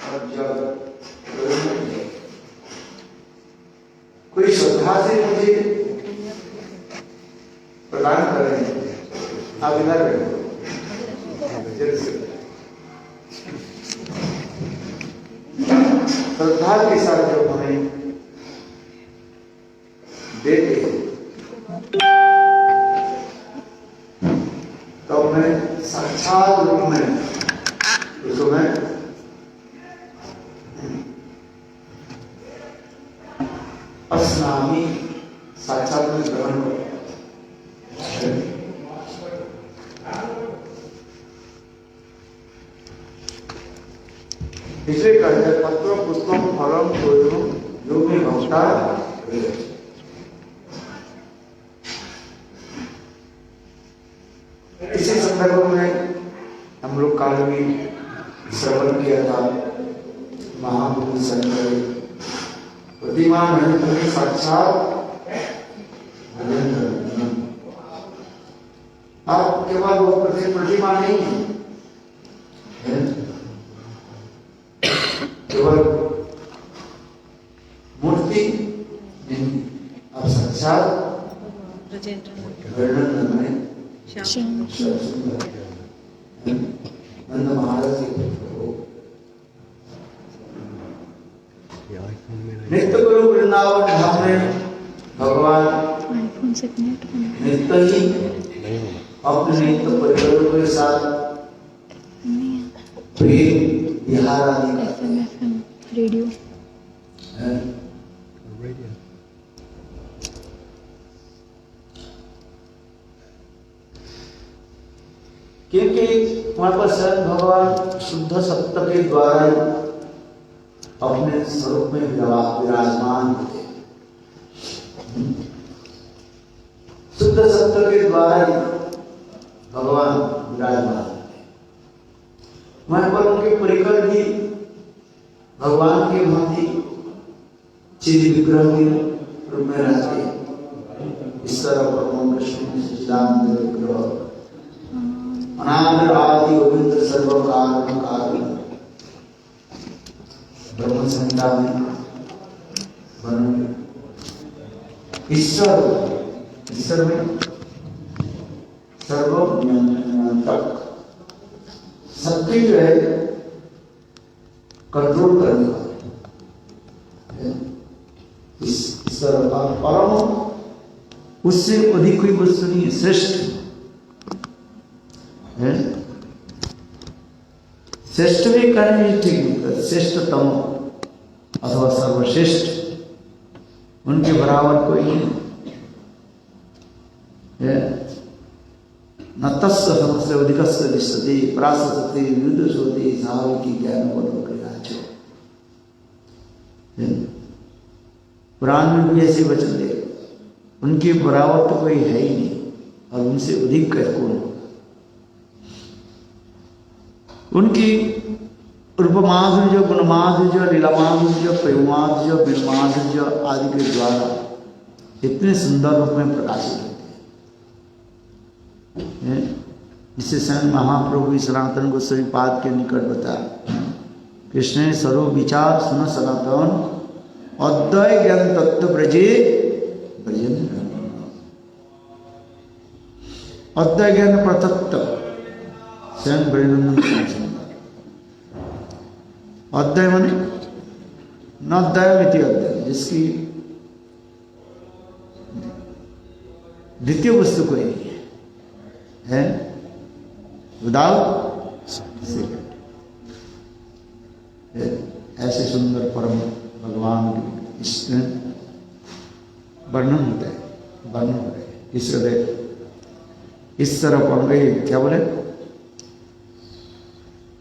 और जब कोई श्रद्धा से मुझे प्रदान करें, आप इधर बैठो, श्रद्धा के साथ जब हमें देते तो मैं साक्षात रूप में उसको मैं अस्नामी साक्षात में ग्रहण करूं। इसलिए कहते पत्र पुष्पम फलम तोयम जो भी भक्ता। इसी संदर्भ में हम लोग काल में श्रवण किया था महापुरुष संजय प्रतिमा नहीं साक्षात आप केवल वो प्रतिमा नहीं है, केवल मूर्ति नहीं, आप साक्षात वर्णन में नंद महाराज नित्य गुरु वृंदावन धाम में भगवान नित्य ही अपने नित्य परिवारों के साथ प्रेम विहार आदि रेडियो क्योंकि वहां पर स्वयं भगवान शुद्ध सत्य के द्वारा ही अपने स्वरूप में विराजमान थे। शुद्ध सत्य के द्वारा ही भगवान विराजमान थे। वहां पर उनके परिकर भी भगवान के भांति चिद विग्रह के रूप में रहते। ईश्वर परम कृष्ण सच्चिदानंद विग्रह अनादर आदि गोविंद सर्व कारण कारण ब्रह्म संहिता में वर्णन। ईश्वर में सर्वनियंत्रक सबके जो है कंट्रोल करने वाले ईश्वर का परम, उससे अधिक कोई वस्तु नहीं है, श्रेष्ठ है। श्रेष्ठ भी कहने ठीक नहीं, श्रेष्ठतम अथवा सर्वश्रेष्ठ उनके बराबर कोई नहीं है। न तस्य समस्य अधिकस्य विशति प्रासते युद्ध सोते साविकी ज्ञान पद क्रियाचो। पुराण में भी ऐसे वचन दे, उनके बराबर तो कोई है ही नहीं और उनसे अधिक है कौन। उनकी रूपमाधुर्य, गुणमाधुर्य, लीलामाधुर्य, प्रेमाधुर्य, बिरमाधुर्य आदि के द्वारा इतने सुंदर रूप में प्रकाशित होते हैं, जिसे स्वयं महाप्रभु सनातन गोस्वामी पाद के निकट बताया। कृष्ण स्वरूप विचार सुन सनातन अद्वय ज्ञान तत्व ब्रजे ब्रजन। अद्वय ज्ञान प्रतत्व स्वयं ब्रजनंदन। अद्वय माने नद्वय मिति अद्वय, जिसकी द्वितीय वस्तु कोई नहीं है, विदाउट सेकंड। ऐसे सुंदर परम भगवान इसमें वर्णन होता है, वर्णन होता है। ईश्वर पर क्या बोले,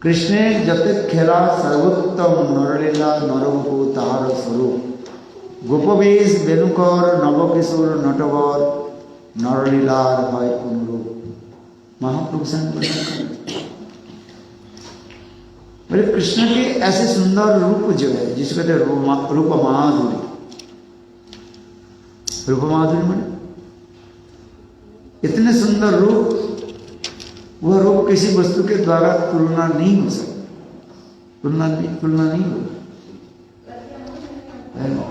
कृष्णे जत खेला सर्वोत्तम नरलीला नरगोपो तार स्वरूप गोपवेश बेनुकर नवकिशोर नटवर नरलीलार भाई अनुरूप। महाप्रभु बोले कृष्ण के ऐसे सुंदर रूप जो है, जिसको कहते हैं रूप माधुरी। रूप माधुरी माने इतने सुंदर रूप, वह रूप किसी वस्तु के द्वारा तुलना नहीं हो सकता। तुलना नहीं हो।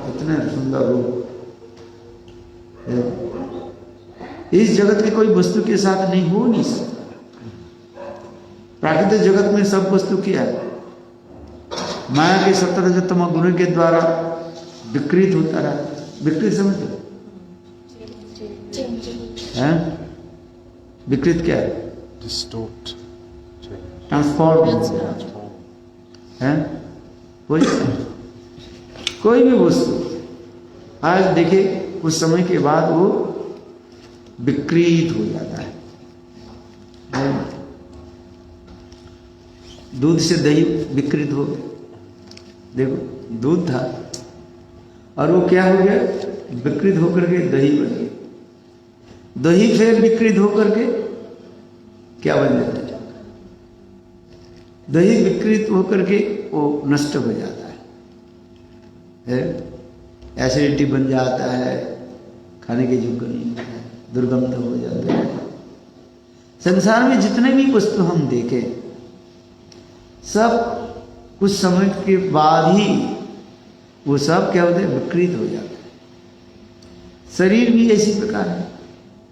इतने सुंदर रूप इस जगत की कोई वस्तु के साथ नहीं हो नहीं सकता। प्राकृतिक जगत में सब वस्तु क्या है? माया के 17 गुण के द्वारा विकृत होता रहा। विकृत समझते हैं? विकृत क्या है? डिस्टॉर्ट, ट्रांसफॉर्म है। कोई भी वस्तु आज देखिए कुछ समय के बाद वो विकृत हो जाता है। दूध से दही विकृत हो गया। देखो दूध था और वो क्या हो गया? विकृत होकर के दही बन गया। दही फिर विकृत होकर के क्या बन जाता है? दही विकृत होकर के वो नष्ट हो जाता है। एसिडिटी बन जाता है, खाने के योग्य नहीं होता है, दुर्गंध हो जाता है। संसार में जितने भी वस्तु हम देखें सब कुछ समय के बाद ही वो सब क्या होते हैं? विकृत हो जाता है। शरीर भी इसी प्रकार है,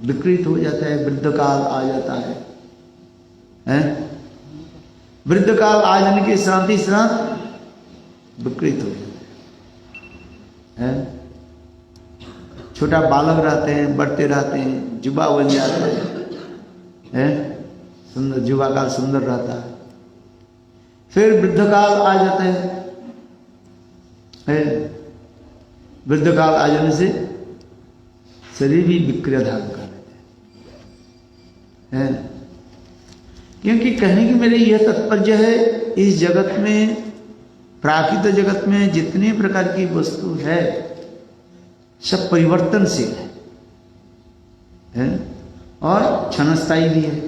विकृत हो जाता है। वृद्ध काल आ जाता है। वृद्ध काल आ जाने के साथ ही साथ विकृत हो जाता है। छोटा बालक रहते हैं, बढ़ते रहते हैं, युवा बन जाते हैं। सुंदर युवा काल सुंदर रहता है। फिर वृद्ध काल आ जाता है। वृद्ध काल आ जाने से शरीर भी विकृत धारण कर लेते हैं। क्योंकि कहने की मेरे यह तात्पर्य है, इस जगत में, प्राकृतिक जगत में जितने प्रकार की वस्तु है सब परिवर्तनशील है और क्षणस्थायी भी है।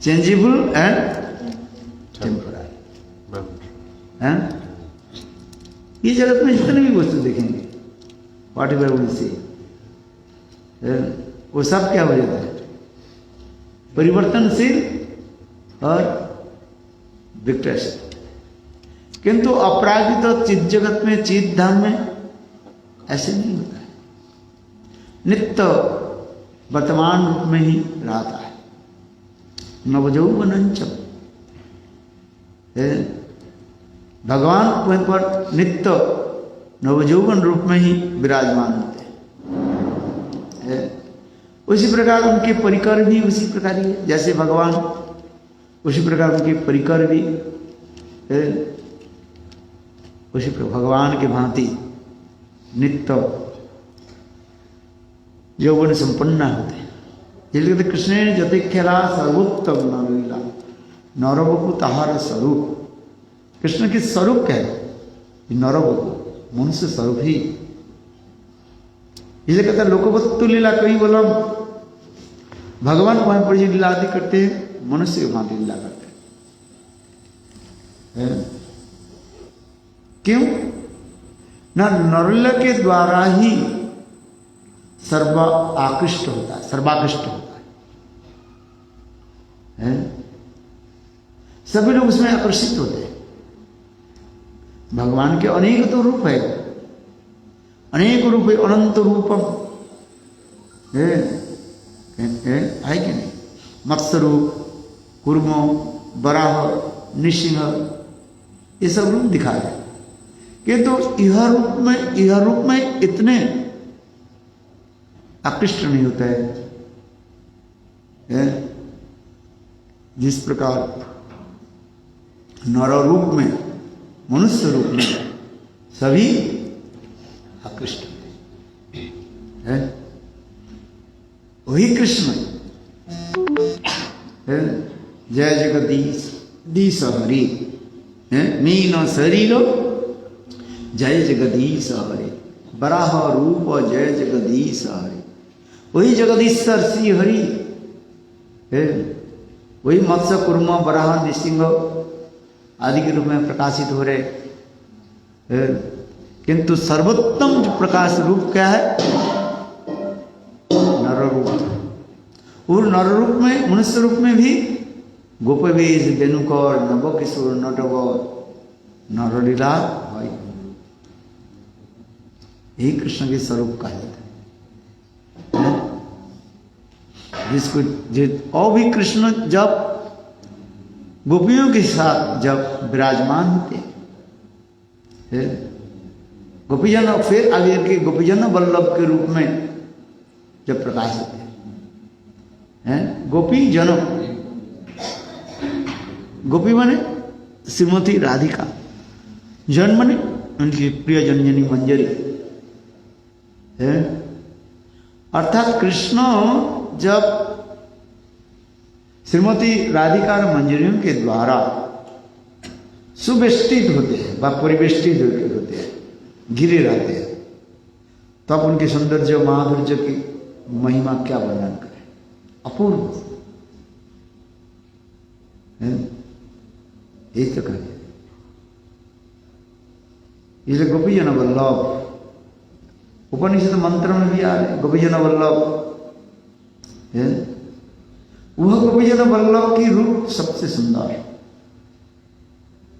चेंजेबल एंड टेम्पररी है। ये जगत में जितने भी वस्तु देखेंगे, व्हाट एवर वी सी, वो सब क्या हो जाता है? परिवर्तनशील और विकृत। किंतु अपराजित चित जगत में, चित धाम में ऐसे नहीं होता है। नित्य वर्तमान रूप में ही रहता है। नवजौवनंचम, भगवान पर नित्य नवजौवन रूप में ही विराजमान होते हैं। उसी प्रकार उनके परिकर भी उसी प्रकार ही है। जैसे भगवान, उसी प्रकार उनके परिकर भी उसी प्रकार भगवान के भांति नित्य यौवन संपन्न होते हैं। इसलिए कहते कृष्ण जते खेला सर्वोत्तम नरलीला नरबपु ताहार स्वरूप। कृष्ण की स्वरूप क्या है? नरबपु, मनुष्य स्वरूप ही। इसलिए कहते लोकवत्तु लीला, कई बोला भगवान वहां पर जो लीला आदि करते हैं, मनुष्य के भांति लीला करते हैं। क्यों? ना नरलीला के द्वारा ही सर्व आकृष्ट होता है, सर्वाकृष्ट होता है। सभी लोग उसमें आकर्षित होते हैं। भगवान के अनेक तो रूप है, अनेक रूप है, अनंत रूपम है कि नहीं? मत्स्य रूप, कूर्मो, वराह, नृसिंह, ये सब रूप दिखाए। किंतु यह रूप में इतने आकृष्ट नहीं होता है जिस प्रकार नर रूप में, मनुष्य रूप में सभी आकृष्ट है। वही कृष्ण है। जय जगदीश दीश हरि मीन शरीर जय जगदीश हरे, बराह रूप जय जगदीश हरे। वही जगदीश्वर श्री हरि है। वही मत्स्य, कुर्म, वराह, नृसिंह आदि के रूप में प्रकाशित हो रहे। किंतु सर्वोत्तम जो प्रकाश रूप क्या है? नर रूप। और नर रूप में, मनुष्य रूप में भी गोपवेश बेनुकर नव किशोर नटव नरलीला भाई, यही कृष्ण के स्वरूप कहा जाता है। जिसको और भी कृष्ण जब गोपियों के साथ जब विराजमान होते हैं, गोपीजन फिर आगे के गोपीजन वल्लभ के रूप में जब प्रकाश होते हैं, गोपी जनों, गोपी माने श्रीमती राधिका, जन माने उनकी प्रिय जनजनी मंजरी है। अर्थात कृष्ण जब श्रीमती राधिका और मंजरियों के द्वारा सुवेष्टित होते हैं व परिवेष्टित होते हैं, घिरे रहते हैं, तब तो उनके सौंदर्य माधुर्य की महिमा क्या वर्णन करें, अपूर्व है। यही तो कहें, इसलिए गोपीजन वल्लभ उपनिषद मंत्र में भी आ रहे गोपीजन वल्लभ है। वह गोपीजन वल्लभ की रूप सबसे सुंदर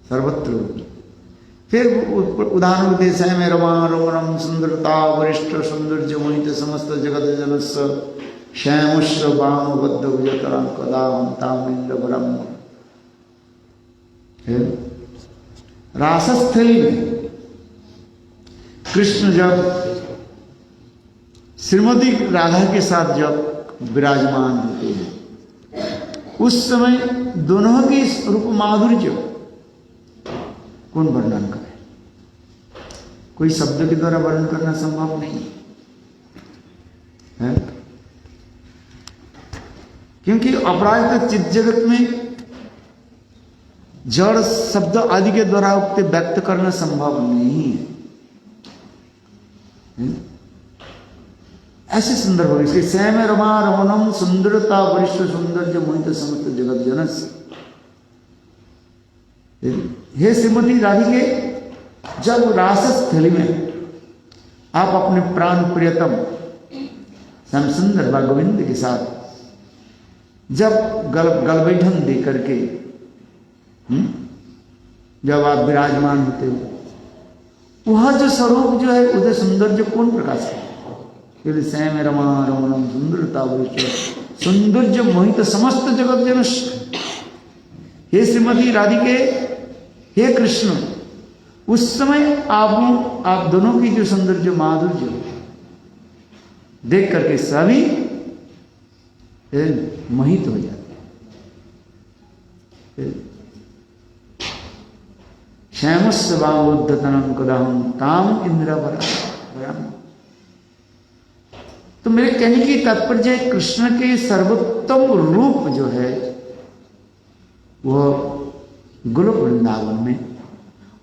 सर्वत्र रूप। फिर उदाहरण देते हैं में रमा रमणम सुंदरता वरिष्ठ सौंदर्य मोहित समस्त जगत जनस्य श्यामुष्य वामबद्ध भुजतरां कदा तामिंद्र ब्रह्म। रासस्थली में कृष्ण जब श्रीमती राधा के साथ जब विराजमान होते हैं, उस समय दोनों की रूप माधुर्य कौन वर्णन करे, कोई शब्द के द्वारा वर्णन करना संभव नहीं है। क्योंकि अपराध चित्त जगत में जड़ शब्द आदि के द्वारा उक्त व्यक्त करना संभव नहीं है। ऐसे सुंदर हो इसके श्याम रमा रमणम सुंदरता वरिष्ठ सौंदर्य मोहित समस्त जगत जनस। हे श्रीमती राधिके, जब रासस्थली में आप अपने प्राण प्रियतम श्याम सुंदर व गोविंद के साथ जब गलबैठन दे करके जब आप विराजमान होते हो, वह जो स्वरूप जो है उसे सौंदर्य कौन प्रकाश है। श्याम रमा रमणम सुंदरता वरिष्ठ सौंदर्य मोहित समस्त जगत जनस। हे श्रीमती राधिके, हे कृष्ण, उस समय आप दोनों की जो सौंदर्य माधुर्य देख करके सभी मोहित हो जाते। श्यामस्य वामोद्धतनम कदाहम ताम इंद्र वराम। तो मेरे कहने की तात्पर्य कृष्ण के सर्वोत्तम रूप जो है वह गोलोक वृंदावन में,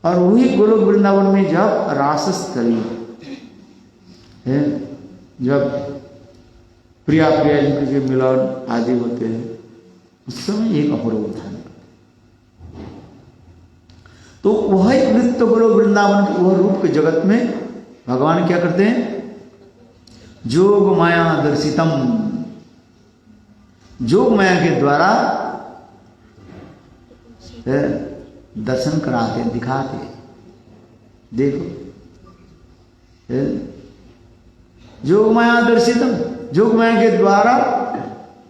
और वही गोलोक वृंदावन में जब रासस्थली है, जब प्रिया प्रिया जी के मिलन आदि होते हैं, उस समय एक अपूर्व उदाहरण। तो वह नृत्य गोलोक वृंदावन के वह रूप के जगत में भगवान क्या करते हैं, जोग माया दर्शितम, जोग माया के द्वारा दर्शन कराते, दिखाते। देखो जोग माया दर्शितम, जोग माया के द्वारा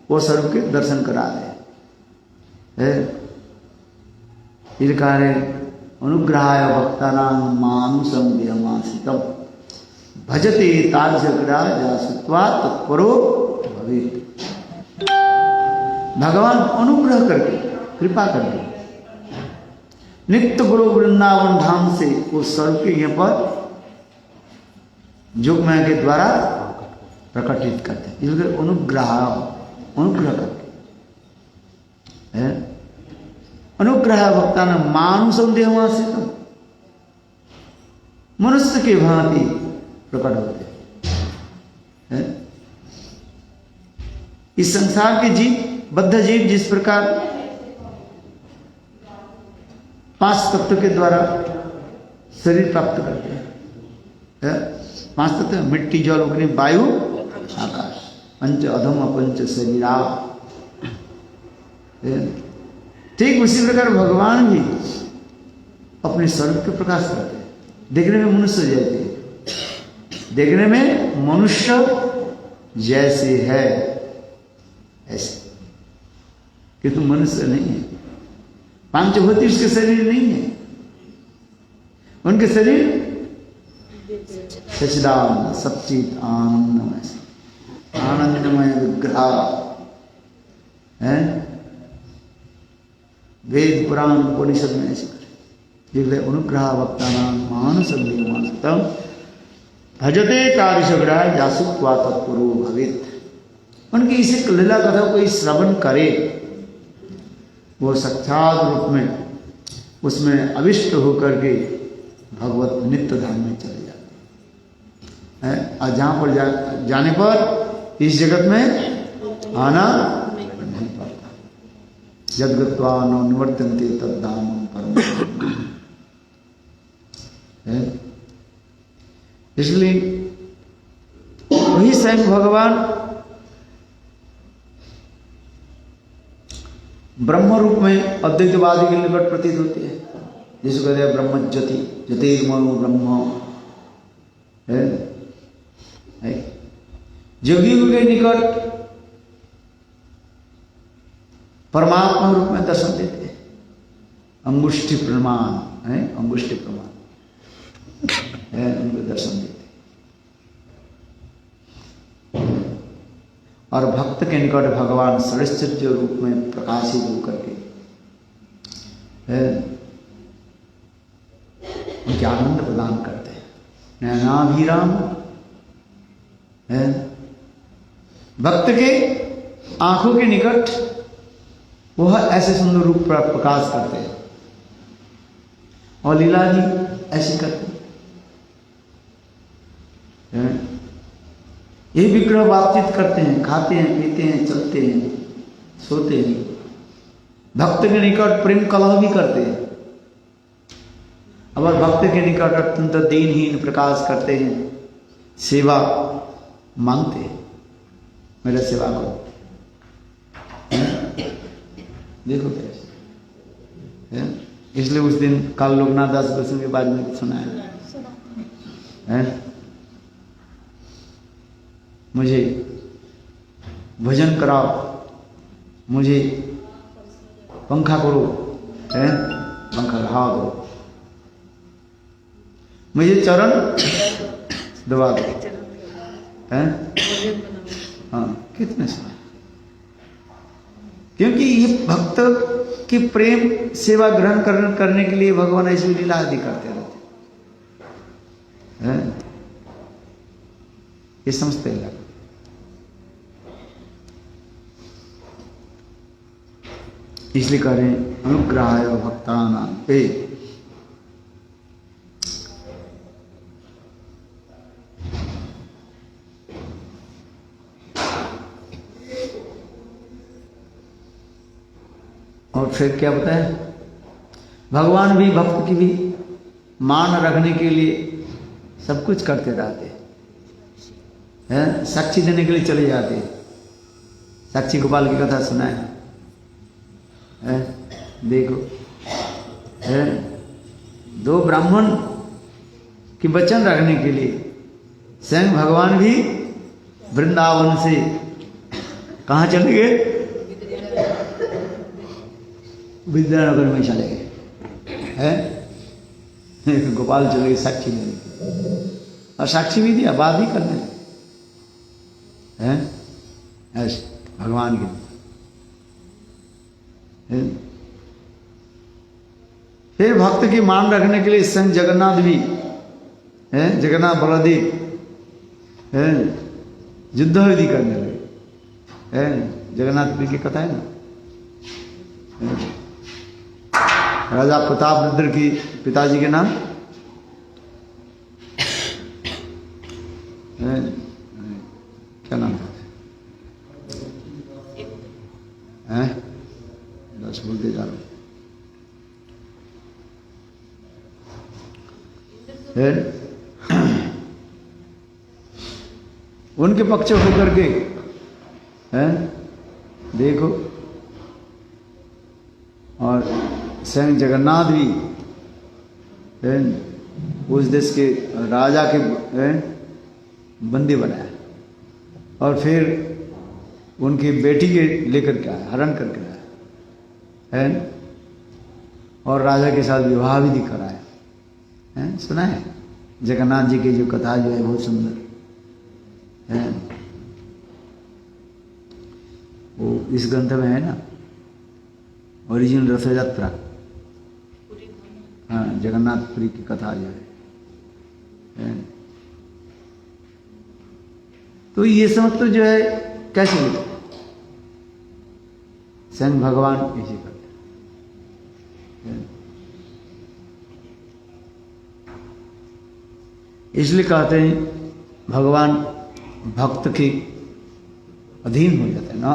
वो स्वरूप के दर्शन कराते। इलकारे अनुग्रहाय भक्तानां मानुषं देहमासितम भजते तादृशग्राजा तत्परो भवेत्। भगवान अनुग्रह करके, कृपा करके नित्य गुरु वृंदावन धाम से उस स्वरूप के यहाँ पर जोगमाया के द्वारा प्रकटित करते हैं। इसलिए अनुग्रह करके अनुग्रह भक्ता न मानुषम देहमासितम, मनुष्य के भांति प्रकट होते हैं। इस संसार के जीव, बद्ध जीव जिस प्रकार 5 तत्व के द्वारा शरीर प्राप्त करते हैं। 5 तत्व मिट्टी जल अग्नि वायु आकाश, पंच अधम पंच शरीरा। ठीक उसी प्रकार भगवान भी अपने स्वरूप के प्रकाश करते हैं। देखने में मनुष्य जैसे, देखने में मनुष्य जैसे है ऐसे, कि तुम मनुष्य नहीं है। पांचभूति उसके शरीर नहीं है, उनके शरीर सच्चिदानंद सच्चित आनंदमय आनंदमय विग्रह है। वेद पुराण उपनिषद में ऐसे करे अनुग्रह वक्तानां मानसं भजते तारिशग्राह जासुत्वा तत्पुरो भवेत्। उनकी इसी लीला कथा को श्रवण करे, वो साक्षात रूप में उसमें अविष्ट होकर के भगवत नित्य धाम में चले जाते हैं। और जहाँ पर जाने पर इस जगत में आना नहीं पड़ता। यद्गत्वा न निवर्तन्ते तद्धाम परम। इसलिए वही स्वयं भगवान ब्रह्म रूप में अद्वैतवादी के निकट प्रतीत होते हैं। जिसको कहते हैं ब्रह्म ज्योति, ज्योतिर्मयो ब्रह्म है। योगियों के निकट परमात्मा रूप में दर्शन देते हैं। अंगुष्ठी प्रमाण है, अंगुष्ठी प्रमाण है, उनको दर्शन देते। और भक्त के निकट भगवान सरस्वती रूप में प्रकाशित होकर के उनके आनंद प्रदान करते हैं। नयनाभिराम है, भक्त के आंखों के निकट वह ऐसे सुंदर रूप प्रकाश करते हैं। और लीला जी ऐसी करते हैं। ये विग्रह बातचीत करते हैं, खाते हैं, पीते हैं, चलते हैं, सोते हैं। भक्त के निकट प्रेम कलह भी करते हैं। अगर भक्त के निकट अत्यंत दीनहीन प्रकाश करते हैं, सेवा मांगते हैं, मेरा सेवा करो। देखो कैसे, इसलिए उस दिन काल लोकनाथ दास गोस्वामी के बारे में सुनाया है। मुझे भजन कराओ, मुझे पंखा करो, है पंखा हवा दो, मुझे चरण दबा दो, है हाँ कितने सुना। क्योंकि ये भक्त की प्रेम सेवा ग्रहण करने के लिए भगवान ऐसी लीला आदि करते रहते हैं। ये समझते हैं। इसलिए कह रहे हैं अनुग्रहाय भक्तानां ते। और फिर क्या बताया, भगवान भी भक्त की भी मान रखने के लिए सब कुछ करते रहते हैं। साक्षी देने के लिए चले जाते हैं। साक्षी गोपाल की कथा सुनाए है, देखो है, दो ब्राह्मण की वचन रखने के लिए स्वयं भगवान भी वृंदावन से कहाँ चले गए, विद्यानगर में चले गए हैं। गोपाल चले गए साक्षी देने के, और साक्षी भी दिया, बात भी करने हैं ऐसे भगवान के। फिर भक्त की मान रखने के लिए स्वयं जगन्नाथ भी है, जगन्नाथ बलदेव है, युद्ध विधि करने लगे है। जगन्नाथ जी की कथा है ना, राजा प्रताप रुद्र की पिताजी के नाम है, क्या नाम था है, बस बोलते जा रहा हूँ। उनके पक्ष होकर के हैं देखो, और स्वयं जगन्नाथ भी उस देश के राजा के बंदी बनाया और फिर उनकी बेटी के लेकर के आया, हरण करके आया है, और राजा के साथ विवाह विधि कराया है। सुना है जगन्नाथ जी की जो कथा जो है बहुत सुंदर है, वो इस ग्रंथ में है ना, ओरिजिनल रथ यात्रा, हाँ, जगन्नाथपुरी की कथा जो है। तो ये सब तो जो है कैसे लिखते, स्वयं भगवान ऐसे करते हैं। इसलिए कहते हैं भगवान भक्त के अधीन हो जाते हैं ना,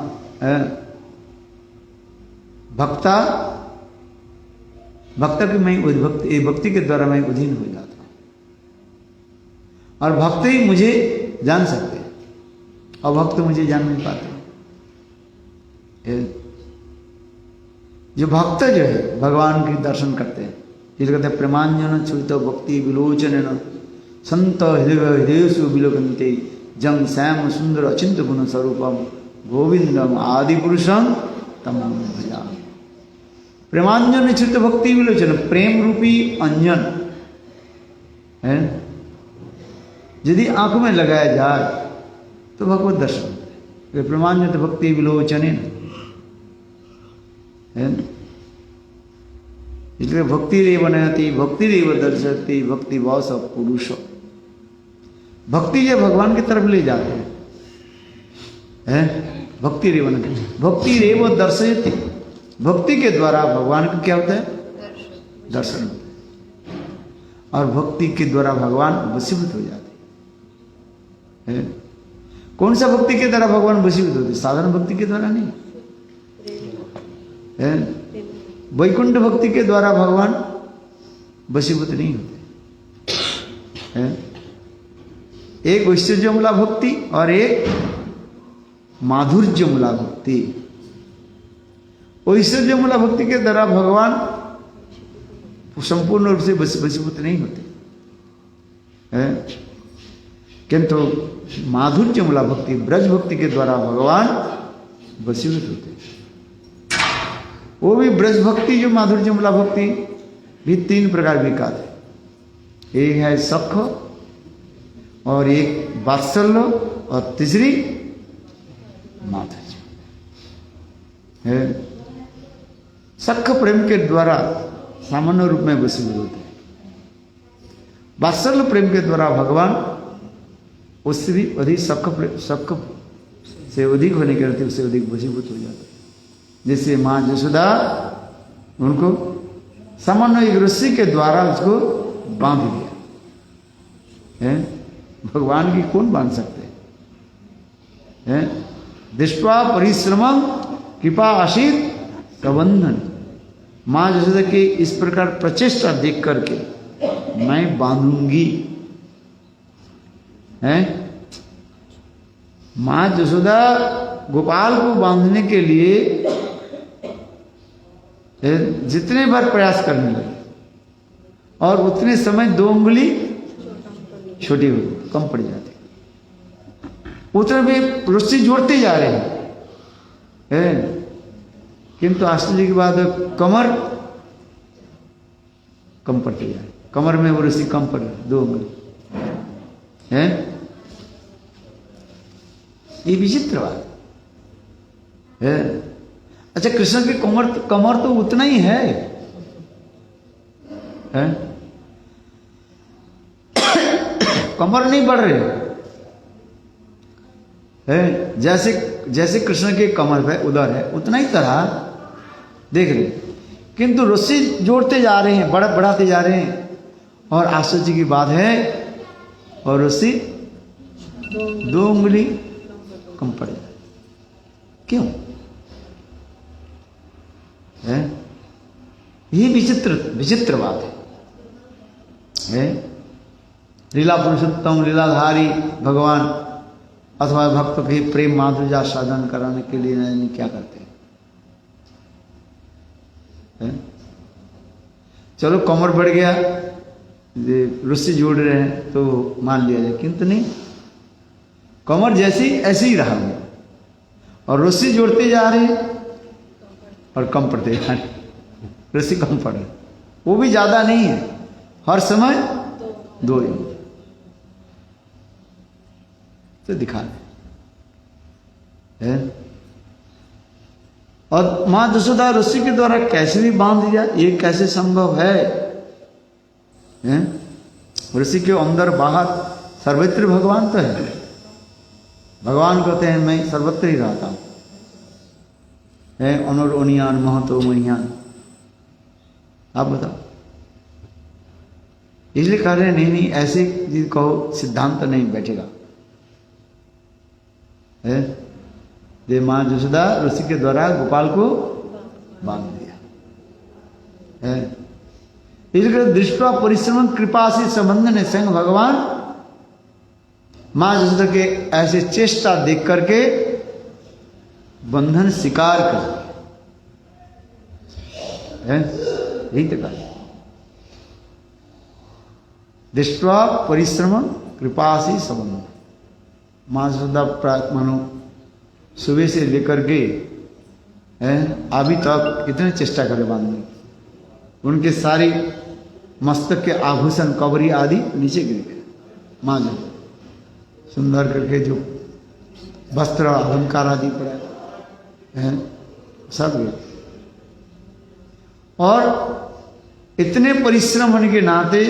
भक्त की मैं भक्ति के द्वारा मैं अधीन हो जाता हूं, और भक्त ही मुझे जान सकते हैं और भक्त मुझे जान नहीं पाते। जो भक्त जो है भगवान के दर्शन करते हैं, जिसे कहते हैं प्रेमांजन छुरित भक्ति विलोचन संत हृदयेषु विलोकन्ते जं श्याम सुंदर अचिंत्य गुण स्वरूपम गोविंदम आदि पुरुषम तम भजामि। प्रेमांजन छुरित भक्ति विलोचन, प्रेम रूपी अंजन है, यदि आंखों में लगाया जाए तो भगवत दर्शन होते हैं। प्रेमांजन भक्ति विलोचन है, इसलिए भक्ति रेव नयति भक्ति रेव दर्शति भक्ति भाव सब पुरुष। भक्ति ये भगवान की तरफ ले जाते हैं, भक्ति रेव नयति भक्ति रेव दर्शयति, भक्ति के द्वारा भगवान का क्या होता है, दर्शन होता है, और भक्ति के द्वारा भगवान वशीभूत हो जाते हैं। कौन सा भक्ति के द्वारा भगवान वशीभूत होते, साधारण भक्ति के द्वारा नहीं है, वैकुंठ भक्ति के द्वारा भगवान वशीभूत नहीं होते हैं। एक ऐश्वर्यमूला भक्ति और एक माधुर्यमूला भक्ति। ऐश्वर्यमूला भक्ति के द्वारा भगवान संपूर्ण रूप से वशीभूत नहीं होते हैं, किंतु माधुर्यमूला भक्ति ब्रज भक्ति के द्वारा भगवान वशीभूत होते हैं। वो भी ब्रज भक्ति जो माधुर्यमूला भक्ति भी तीन प्रकार की है, एक है सख और एक वात्सल्य और तीसरी माधुर्य है। सख प्रेम के द्वारा सामान्य रूप में वशीभूत होते हैं, वात्सल्य प्रेम के द्वारा भगवान उससे भी अधिक सख से अधिक होने के रहते उससे अधिक वशीभूत हो जाते हैं। जैसे माँ यशोदा उनको सामान्य एक रस्सी के द्वारा उसको बांध दिया है, भगवान की कौन बांध सकते हैं। दृष्ट्वा परिश्रमं कृपा आशीत प्रबंधन, माँ यशोदा के इस प्रकार प्रचेष्टा देख करके मैं बांधूंगी है। माँ यशोदा गोपाल को बांधने के लिए जितने बार प्रयास करने लगे और उतने समय 2 उंगली छोटी हो कम पड़ जाती, उतने भी रस्सी जोड़ते जा रहे हैं, किंतु आश्चर्य की बात है कमर कम पड़ती जा रही, कमर में वो रस्सी कम पड़ रही 2 उंगली है। ये विचित्र बात है। अच्छा कृष्ण की कमर तो उतना ही है, कमर नहीं बढ़ रहे है, जैसे कृष्ण के कमर पे उधर है उतना ही तरह देख रहे, किंतु रस्सी जोड़ते जा रहे हैं, बढ़ाते जा रहे हैं, और आश्चर्य की बात है और रस्सी 2 उंगली कम पड़ जाए। क्यों है? ये विचित्र बात है। लीला पुरुषोत्तम लीलाधारी भगवान अथवा भक्त के प्रेम माधुर्य साधन कराने के लिए नहीं क्या करते हैं? चलो कमर बढ़ गया, रस्सी जोड़ रहे हैं तो मान लिया जाए, किंतु नहीं, कमर जैसी ऐसे ही रहा वो, और रस्सी जोड़ते जा रहे हैं और कम पड़ते जा रहे, रस्सी कम पड़ रही, वो भी ज्यादा नहीं है, हर समय 2 ही तो दिखा है। और मां जसोदा रस्सी के द्वारा कैसे भी बांध दिया, ये कैसे संभव है? रस्सी के अंदर बाहर सर्वत्र भगवान तो है, भगवान कहते हैं मैं सर्वत्र ही रहता हूं, अनोर ओनियान महतो मनियान। आप बताओ, इसलिए कह रहे हैं नहीं ऐसे चीज कहो सिद्धांत तो नहीं बैठेगा। दे मां जसोदा रस्सी के द्वारा गोपाल को बांध दिया है। इसलिए दृष्टवा परिश्रम कृपा से संबंध ने संग भगवान मां जसोदा के ऐसे चेष्टा देख करके बंधन स्वीकार कर यही तो कहा, दृष्टवा परिश्रम कृपा से संबंध। मां जसोदा मानो सुबह से लेकर के अभी तक कितने चेष्टा करे बांधने, उनके सारी मस्तक के आभूषण कवरी आदि नीचे गिर गए, मां जो सुंदर करके जो वस्त्र अलंकार आदि पड़ा सब गए। और इतने परिश्रम होने के नाते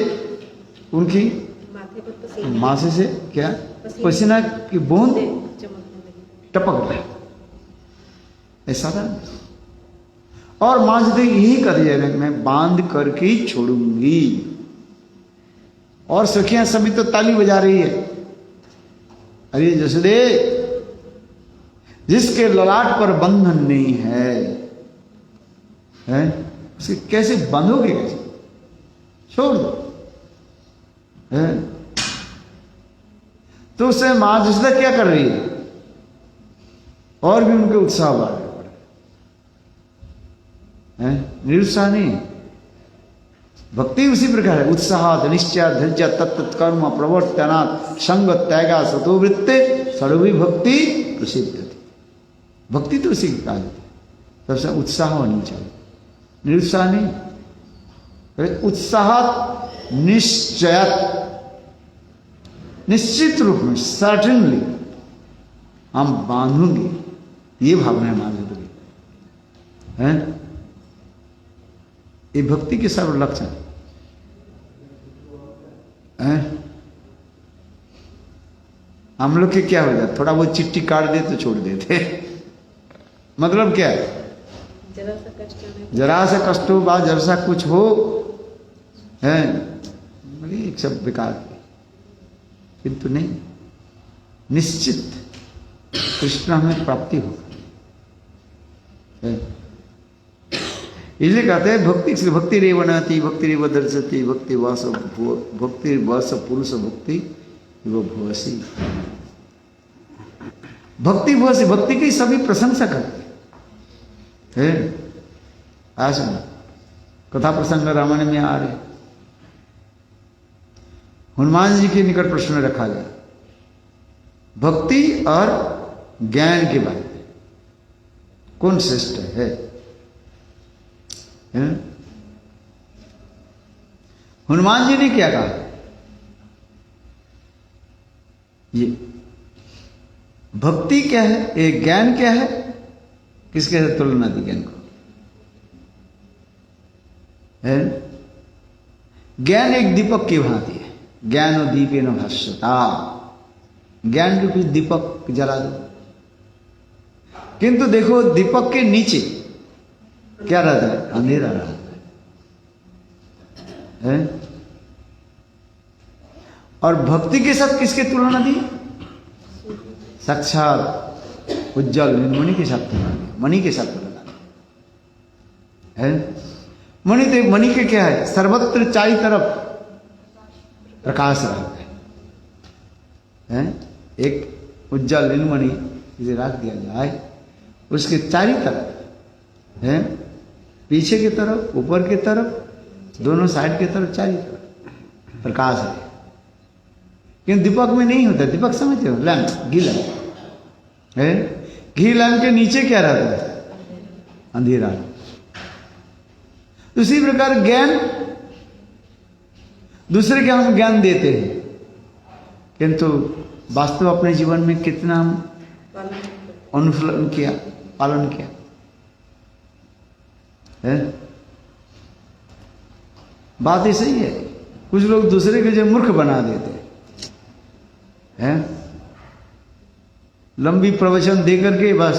उनकी माथे से क्या पसीना की बूंद टपक गया, ऐसा था। और मां जी यही कर रही है, मैं बांध करके ही छोड़ूंगी। और सखियां सभी तो ताली बजा रही है, अरे जसोदे जिसके ललाट पर बंधन नहीं है उसे कैसे बांधोगे, कैसे छोड़ दो है? तो उसे मां जसोदा क्या कर रही है, और भी उनके उत्साह बढ़ रहे हैं, निरुत्साह नहीं। भक्ति उसी प्रकार है, उत्साह निश्चय धैर्य तत्त कर्म प्रवर्तनात् संग त्यागा सतो वृत्ते सर्वी भक्ति प्रसिद्ध। भक्ति तो उसी की काज है, सबसे उत्साह होनी चाहिए, निरुत्साह नहीं। उत्साह निश्चय, निश्चित रूप में सर्टेनली हम बांधूंगे, ये भावना मान लीजिए है। ये भक्ति के सर्व लक्षण है। हम लोग के क्या हो जाता, थोड़ा बहुत चिट्ठी काट दे तो छोड़ देते, मतलब क्या है, जरा सा कष्ट हो बाद जरा सा कुछ हो है, एक सब बेकार, किंतु नहीं, निश्चित कृष्ण हमें प्राप्ति हो। इसलिए कहते हैं भक्ति से भक्ति रेव नति भक्ति रेव दर्शति भक्ति वास भक्ति वास पुरुष भक्ति वो भवसी। भक्ति भवसी, भक्ति की सभी प्रशंसा करते हैं। आज कथा प्रसंग रामायण में आ रहे, हनुमान जी के निकट प्रश्न रखा गया भक्ति और ज्ञान के बारे में कौन श्रेष्ठ है? हनुमान जी ने क्या कहा, ये भक्ति क्या है, ये ज्ञान क्या है, किसके साथ तुलना दी ज्ञान को? है ज्ञान एक दीपक की भांति है, ज्ञान और दीपे न भाष्यता, ज्ञान रूपी दीपक जला दो, किंतु देखो दीपक के नीचे क्या रहता है, अंधेरा रहता है। और भक्ति के साथ किसके तुलना दी? साक्षात उज्जवल मणि के साथ तुलना दी, मणि के साथ तुलना दी है। मणि तो मणि के क्या है, सर्वत्र चारों तरफ प्रकाश रहता है। एक उज्जवल नीलमणि इसे रख दिया जाए, उसके चारों तरफ है, पीछे की तरफ, ऊपर की तरफ, दोनों साइड की तरफ चारों तरफ प्रकाश है। क्यों दीपक में नहीं होता? दीपक समझते हो? लैंप, घी लैंप है, घी लैंप के नीचे क्या रहता है? अंधेरा। उसी प्रकार ज्ञान, दूसरे के हम ज्ञान देते हैं, किंतु वास्तव अपने जीवन में कितना हम अनुसरण किया, पालन किया है? बात ऐसे ही है। कुछ लोग दूसरे के जो मूर्ख बना देते हैं, लंबी प्रवचन दे करके बस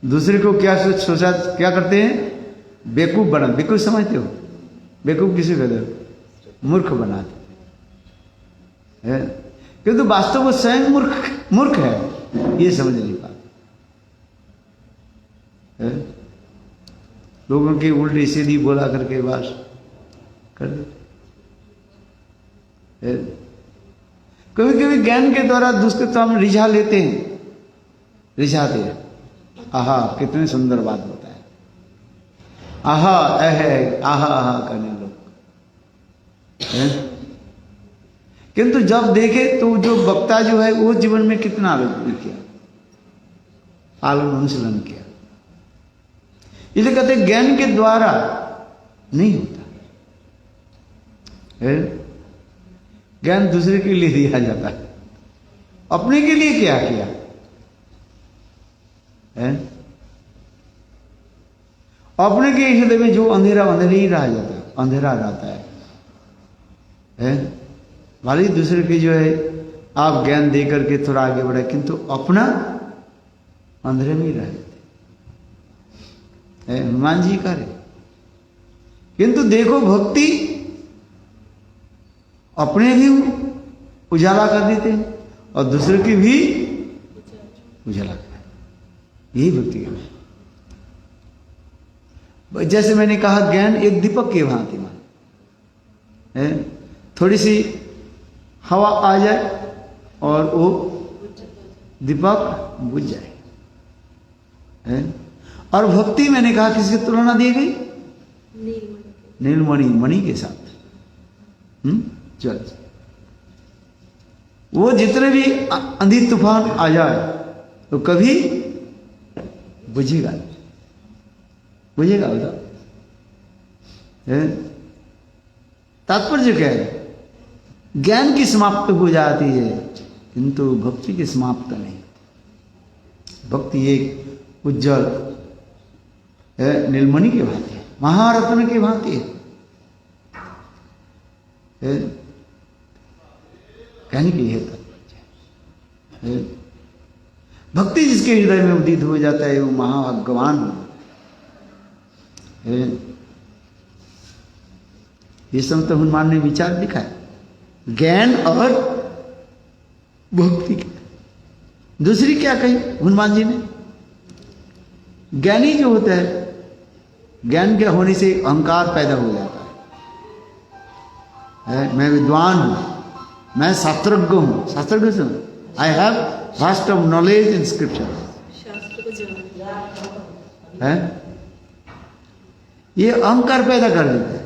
दूसरे को क्या सोचा, क्या करते हैं? बेवकूफ बना। बेवकूफ समझते हो? बेवकूफ किसे कहते हो? मूर्ख बनाते हैं, किंतु वास्तव में स्वयं मूर्ख है, ये समझ नहीं पाते। लोगों की उल्टी सीधी बोला करके बस कर देते। कभी कभी ज्ञान के द्वारा दूसरे तो हम रिझा लेते हैं, रिझाते हैं। आहा कितनी सुंदर बात होता है, आहा आहा आहा करने लोग। किंतु जब देखे तो जो वक्ता जो है वो जीवन में कितना आलोचना किया, पालन अनुशीलन किया। इसलिए कहते ज्ञान के द्वारा नहीं होता है, ज्ञान दूसरे के लिए दिया जाता है, अपने के लिए क्या किया है? अपने के हृदय में जो अंधेरा अंधेरा ही रह जाता है, अंधेरा रहता है। भले ही दूसरे के जो है आप ज्ञान दे करके थोड़ा आगे बढ़े, किंतु अपना अंधेरे में ही रह जाते। हनुमान जी करे, किंतु देखो भक्ति अपने भी उजाला कर देते हैं और दूसरे की भी उजाला कर। यही भक्ति है। जैसे मैंने कहा ज्ञान एक दीपक के भांति है, थोड़ी सी हवा आ जाए और वो दीपक बुझ जाए है? और भक्ति मैंने कहा किसकी तुलना दी गई? नीलमणि, मणि के साथ। चल वो जितने भी आंधी तूफान आ जाए तो कभी बुझेगा नहीं, बुझेगा बताओ? तात्पर्य क्या है? ज्ञान की समाप्त हो जाती है, किंतु भक्ति की समाप्त नहीं। भक्ति एक उज्जवल नीलमणि के भांति है, महारत्न के भांति है। कहने की यह तात्पर्य है। भक्ति जिसके हृदय में उदित हो जाता है वो महाभगवान है। ये सब तो हनुमान ने विचार लिखा है, ज्ञान और भक्ति की। दूसरी क्या कही हनुमान जी ने? ज्ञानी जो होता है, ज्ञान के होने से अहंकार पैदा हो जाता है। मैं विद्वान हूं, मैं शास्त्रज्ञ हूं। शास्त्रज्ञ से I have vast of knowledge in scripture है। ये अहंकार पैदा कर देता है,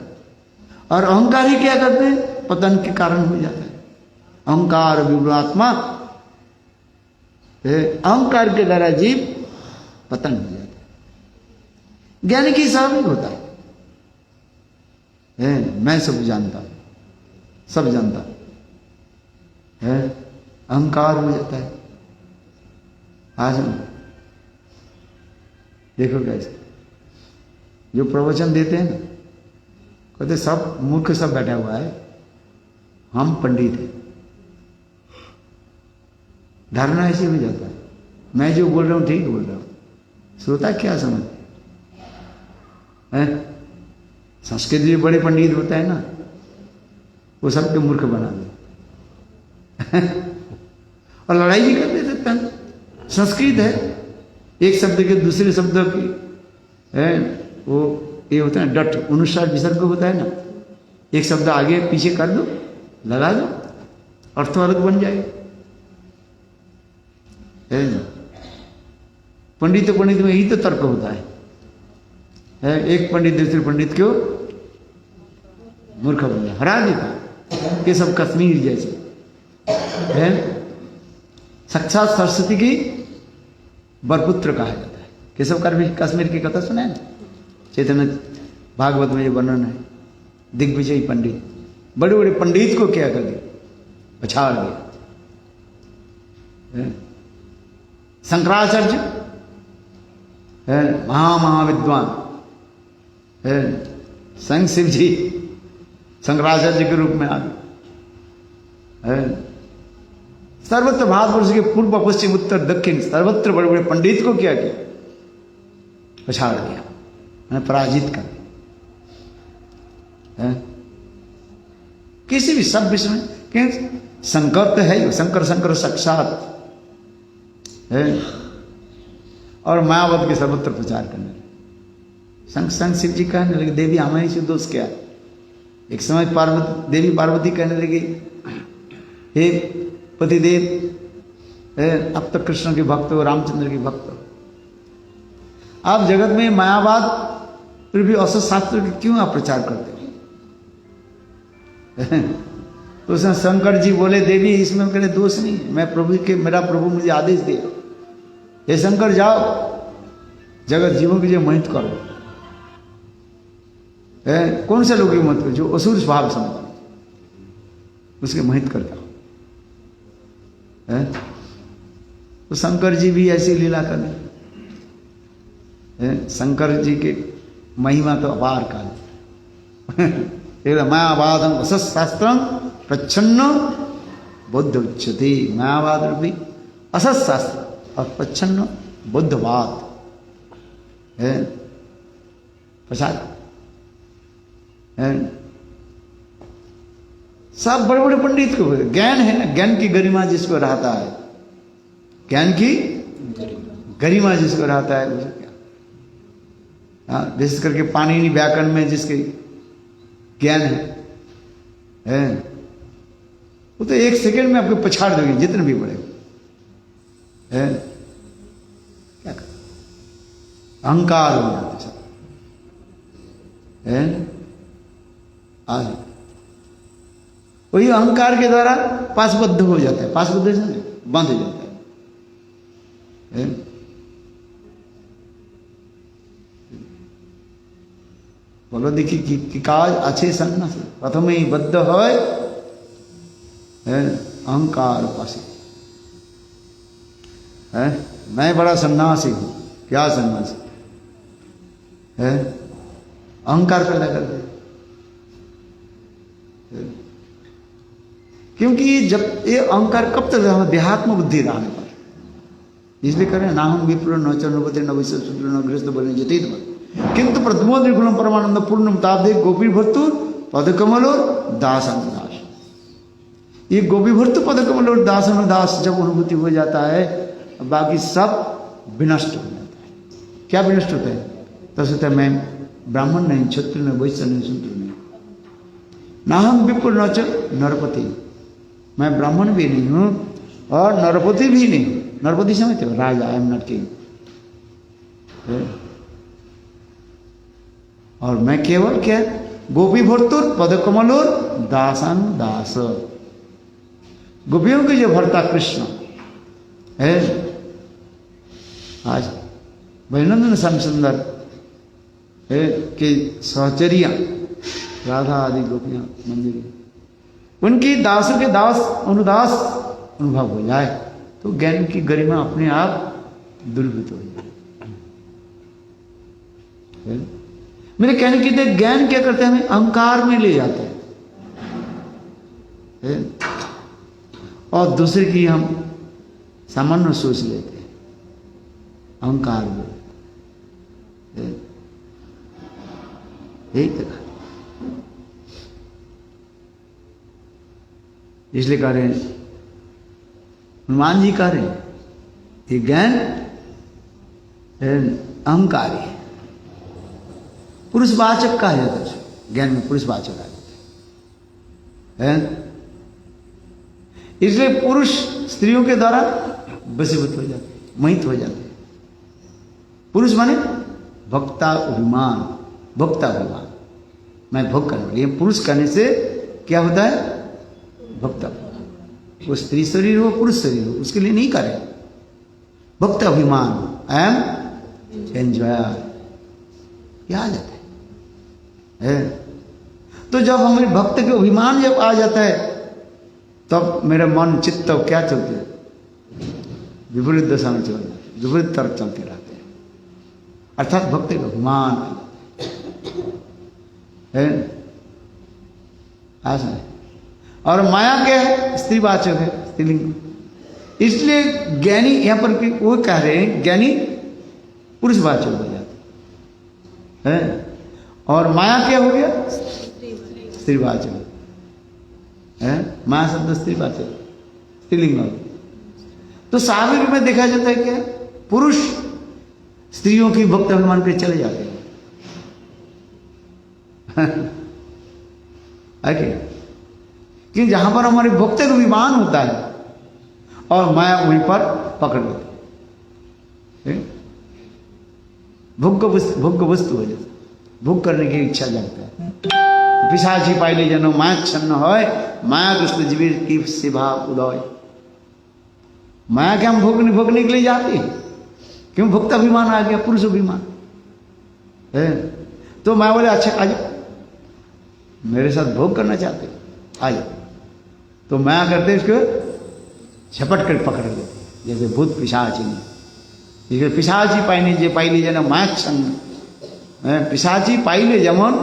और अहंकार ही क्या करते हैं? पतन के कारण हो जाता है। अहंकार विभ्रात्मा, अहंकार के द्वारा जीव पतन हो जाता है। ज्ञानी की स्वाभाविक होता है, मैं सब जानता हूं, सब जानता है, अहंकार हो जाता है। आज देखो कैसे जो प्रवचन देते हैं ना, कहते सब मूर्ख सब बैठा हुआ है, हम पंडित हैं। धारणा ऐसी हो जाता है, मैं जो बोल रहा हूं ठीक बोल रहा हूं, श्रोता क्या समझते हैं? संस्कृत भी बड़े पंडित होता है ना, वो सबके मूर्ख बना दे और लड़ाई भी कर देते हैं। संस्कृत है, एक शब्द के दूसरे शब्द की है वो ये होता है डट, 59 विसर्ग होता है ना, एक शब्द आगे पीछे कर दो, लगा दो, अर्थ अलग बन जाएगा। पंडित तो पंडित में यही तो तर्क होता है। एक पंडित दूसरे पंडित को मूर्ख बन गया, हरा देता। ये सब कश्मीर जैसे है, साक्षात सरस्वती की बरपुत्र कहा जाता है। केशव कश्मीर की कथा सुना है ना, चैतन्य भागवत में ये वर्णन है। दिग्विजय पंडित, बड़े बड़े पंडित को क्या कर दिया, पछाड़ दिया। शंकराचार्य है, महाविद्वान है, स्वयं शिव जी शंकराचार्य के रूप में आ गए। सर्वत्र भारतवर्ष के पूर्व पश्चिम उत्तर दक्षिण सर्वत्र बड़े बड़े पंडित को क्या किया, पछाड़ दिया, मैंने पराजित कर दिया। किसी भी सब विषय में, क्योंकि शंकर तो है, शंकर साक्षात है, और मायावत के सर्वत्र प्रचार करने लगे। संग शिव जी कहने लगे, देवी हमारी से दोष क्या। एक समय देवी पार्वती कहने लगी, हे पतिदेव, अब तक कृष्ण के भक्त हो, रामचंद्र के भक्त हो, आप जगत में मायावाद फिर भी असत शास्त्र के क्यों आप प्रचार करते हो। तो उसने शंकर जी बोले, देवी इसमें मेरे दोष नहीं है, मैं प्रभु के, मेरा प्रभु मुझे आदेश दिया, हे शंकर जाओ जगत जीवों की जो महित करो। कौन से लोगों की महित करो, जो असुर स्वभाव संपन्न, उसके महित करता हूं। तो शंकर जी भी ऐसी लीला करने, शंकर जी के महिमा तो अपार काल। मायावादम असशास्त्रम प्रच्छन्न बुद्ध उच्यते। मायावाद रूपी असत शास्त्र और प्रच्छन्न बुद्धवाद है प्रसाद है। सब बड़े बड़े पंडित को ज्ञान है ना, ज्ञान की गरिमा जिसको रहता है, ज्ञान की गरिमा जिसको रहता है उसे क्या, विशेष करके पाणिनि व्याकरण में जिसके ज्ञान है वो तो एक सेकंड में आपको पछाड़ दोगे, जितने भी बड़े है। क्या कर, अहंकार हो जाते सब है। आज वही अहंकार के द्वारा पाशबद्ध हो जाता है, पाशबद्ध बंद हो जाता है। बोलो देखिए कि काज अच्छे सन्यासी प्रथम ही बद्ध है अहंकार पास है। मैं बड़ा सन्यासी हूं, क्या सन्यासी है, अहंकार पैदा कर दे। क्योंकि जब ये अहंकार कब तक हमें देहात्म बुद्धि रहने पर, इसलिए करें ना हम विप्र न चरणपति न वैश्य शूद्र न गृहस्थ बने जतीत किंतु प्रथमो निर्गुणम परमानंद पूर्णम ताब्दे गोपी भर्तुर पदकमलोर दास अनुदास। ये गोपी भर्तु पदकमलोर दास अनुदास जब अनुभूति हो जाता है, बाकी सब विनष्ट हो जाता है। क्या विनष्ट होता है, तो सोचता है मैं ब्राह्मण नहीं, क्षत्रिय नहीं, वैश्य नहीं, शूद्र नहीं, ना हम विप्र न च नरपति, मैं ब्राह्मण भी नहीं हूं और नरपति भी नहीं। नरपति समझते हो, राजा, आई एम नॉट किंग। और मैं केवल क्या, गोपी भर्तुर पदकमलोर दासान दास, गोपियों के जो भरता कृष्ण है। आज वैनंदन श्याम सुंदर के सहचरिया राधा आदि गोपियां मंदिर, उनकी दासों के दास अनुदास अनुभव हो जाए तो ज्ञान की गरिमा अपने आप दुर्भित हो जाए। मेरे कहने की तो ज्ञान क्या करते हैं, हमें अहंकार में ले जाते हैं और दूसरे की हम सामान्य सोच लेते हैं, अहंकार में एक तरह। इसलिए कह रहे हैं, हनुमान जी कह रहे हैं कि ज्ञान अहंकारी है, पुरुषवाचक कहा जाता है। ज्ञान में पुरुषवाचक आ जाता है। इसलिए पुरुष स्त्रियों के द्वारा वशीभूत हो जाते, मोहित हो जाते। पुरुष माने भक्ता अभिमान, भक्ता अभिमान, मैं भोग करने, ये पुरुष करने से क्या होता है? भक्त। वो स्त्री शरीर हो पुरुष शरीर हो उसके लिए नहीं करे। भक्त अभिमान, आई एम एंजॉयर, क्या आ जाता है? तो जब हमारे भक्त के अभिमान जब आ जाता है तब मेरा मन चित्त क्या चलते हैं? विपरीत दशा में चलते हैं, विपरीत तरफ चलते रहते हैं। अर्थात भक्त का अभिमान है। ऐसा है। और माया क्या है? स्त्रीवाचक है, स्त्रीलिंग। इसलिए ज्ञानी यहां पर वो कह रहे हैं ज्ञानी पुरुषवाचक हो जाते हैं, और माया क्या हो गया? स्त्रीवाचक है। माया शब्द स्त्रीवाचक, स्त्रीलिंग। तो स्वाभाविक में देखा जाता है क्या? पुरुष स्त्रियों की भक्त अभिमान पे चले जाते हैं। कि जहां पर हमारे भक्त का अभिमान होता है और माया वहीं पर पकड़ लेती है। भोग वस्तु हो जाता, भोग करने की इच्छा जागता है। पिशाची पाइले जनो माया छन्न होय, माया ग्रस्त जीवीर की सेवा उदय। माया के हम भोगने के लिए जाते हैं, क्यों? भक्त अभिमान आ गया, पुरुष अभिमान है। तो मैं बोले अच्छा आ जाओ, मेरे साथ भोग करना चाहते आ जाओ। तो माया करते इसको झपट कर पकड़ लेते, जैसे भूत पिशाची। पिशाची पाइले जन माया छन्न, पिशाची पाइले जमन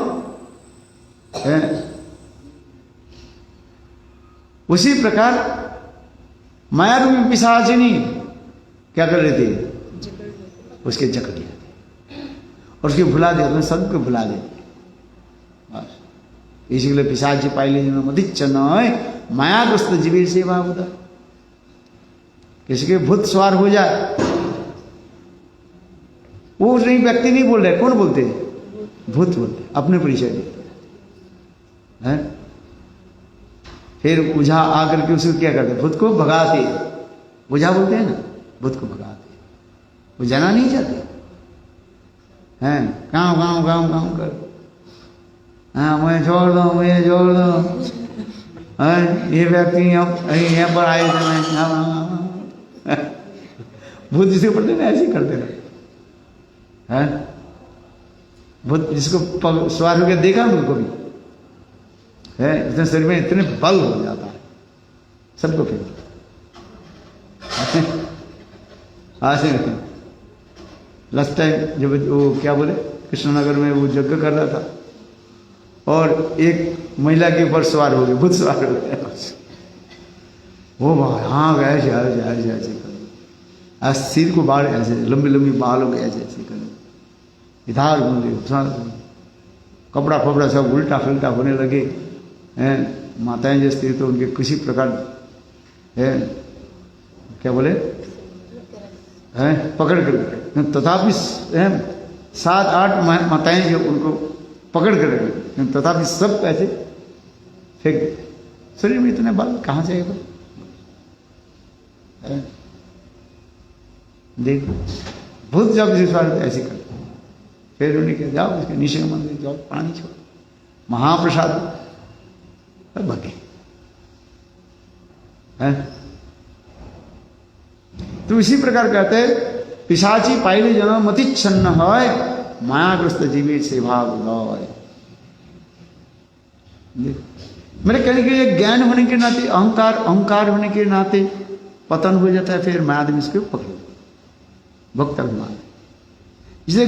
उसी प्रकार माया रूपी पिशाचिनी क्या कर रही थी? उसके जकड़ लिया और उसके भुला दिया, सबको भुला देती। बस इसलिए पिशाची पाइले जन मदिच्छन्न मायाग्रस्त जीवीर सेवा होता। किसी के भूत सवार हो जाए, वो नहीं, व्यक्ति नहीं बोल रहे, कौन बोलते हैं? भूत बोलते, अपने परिचय देते हैं। फिर ओझा आकर के उसको क्या करते? भूत को भगाते। ओझा बोलते हैं ना, भूत को भगाते। वो जाना नहीं चाहते हैं, गाँव गाँव गाँव गाँव कर, हाँ मुझे छोड़ दो, मुझे छोड़ दो। ये व्यक्ति यहाँ पर आए थे, भूत जिसके पढ़ते ना ऐसे ही करते हैं। भूत जिसको सवार होकर देखा उनको भी है, इतने शरीर में इतने बल हो जाता है, सबको फिर लास्ट टाइम जब वो क्या बोले, कृष्णनगर में वो यज्ञ कर रहा था और एक महिला के ऊपर सवार हो गए, भूत सवार हो गए। वो हाँ गए ऐसे कर, सिर को बाल ऐसे लंबी लंबी बाल हो गए ऐसे कर, इधर घूम, कपड़ा फपड़ा सब उल्टा फुल्टा होने लगे हैं। माताएं जो स्त्री तो उनके किसी प्रकार है क्या बोले हैं पकड़ कर, तथापि 7-8 माताएं जो उनको पकड़ कर रखे, तथापि सब ऐसे फेंक, शरीर में इतने बल कहाँ से आएगा? देखो भूत जब जिस बार ऐसे करते, फिर उन्हें कहा जाओ उसके नीचे मंदिर जाओ, पानी छोड़ो, महाप्रसाद बगे है। तो इसी प्रकार कहते हैं पिशाची पाइले जन मति छन्न है, मायाग्रस्त जीवी सेवा उदय। मेरे कहने के लिए ज्ञान होने के नाते, अहंकार होने के नाते पतन हो जाता है, फिर मैं आदमी इसको पकड़ भक्त अभिमान। इसलिए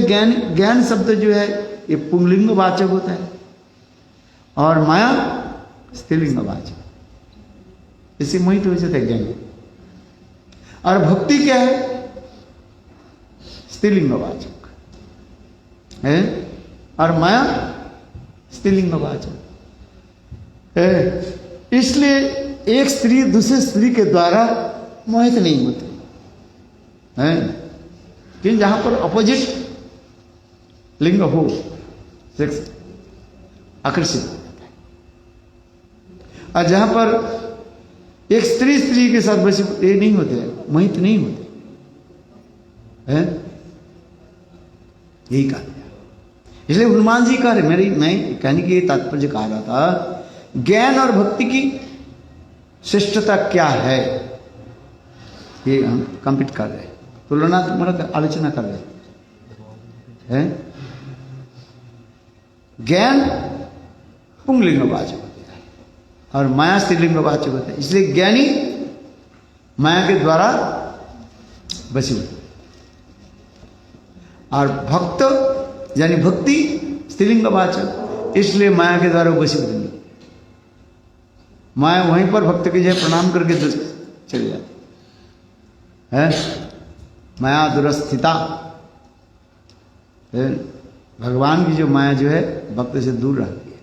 ज्ञान शब्द जो है ये पुंगलिंग वाचक होता है और माया स्त्रीलिंग वाचक, इसी मोहित हो जाता है ज्ञान। और भक्ति क्या है? स्त्रीलिंग वाचक है और माया स्त्रीलिंग वाचक है। इसलिए एक स्त्री दूसरे स्त्री के द्वारा मोहित नहीं होती है, कि जहां पर अपोजिट लिंग हो सेक्स आकर्षित हो जाता है, और जहां पर एक स्त्री के साथ बस ये नहीं होते, मोहित नहीं होते हैं, यही कहा गया। इसलिए हनुमान जी कह रहे, मैं कहने की तात्पर्य कह रहा था, ज्ञान और भक्ति की श्रेष्ठता क्या है, ये हम कंप्लीट कर रहे हैं, तुलनात्मक आलोचना कर रहे हैं। ज्ञान पुंगलिंगवाचक होता है और माया स्त्रीलिंगवाचक होता है, इसलिए ज्ञानी माया के द्वारा वशीभूत है और भक्त यानी भक्ति स्त्रीलिंगवाचक, इसलिए माया के द्वारा वशीभूत नहीं। माया वहीं पर भक्त के जय प्रणाम करके चले जाती है। माया दुरस्थिता, भगवान की जो माया जो है भक्त से दूर रहती है,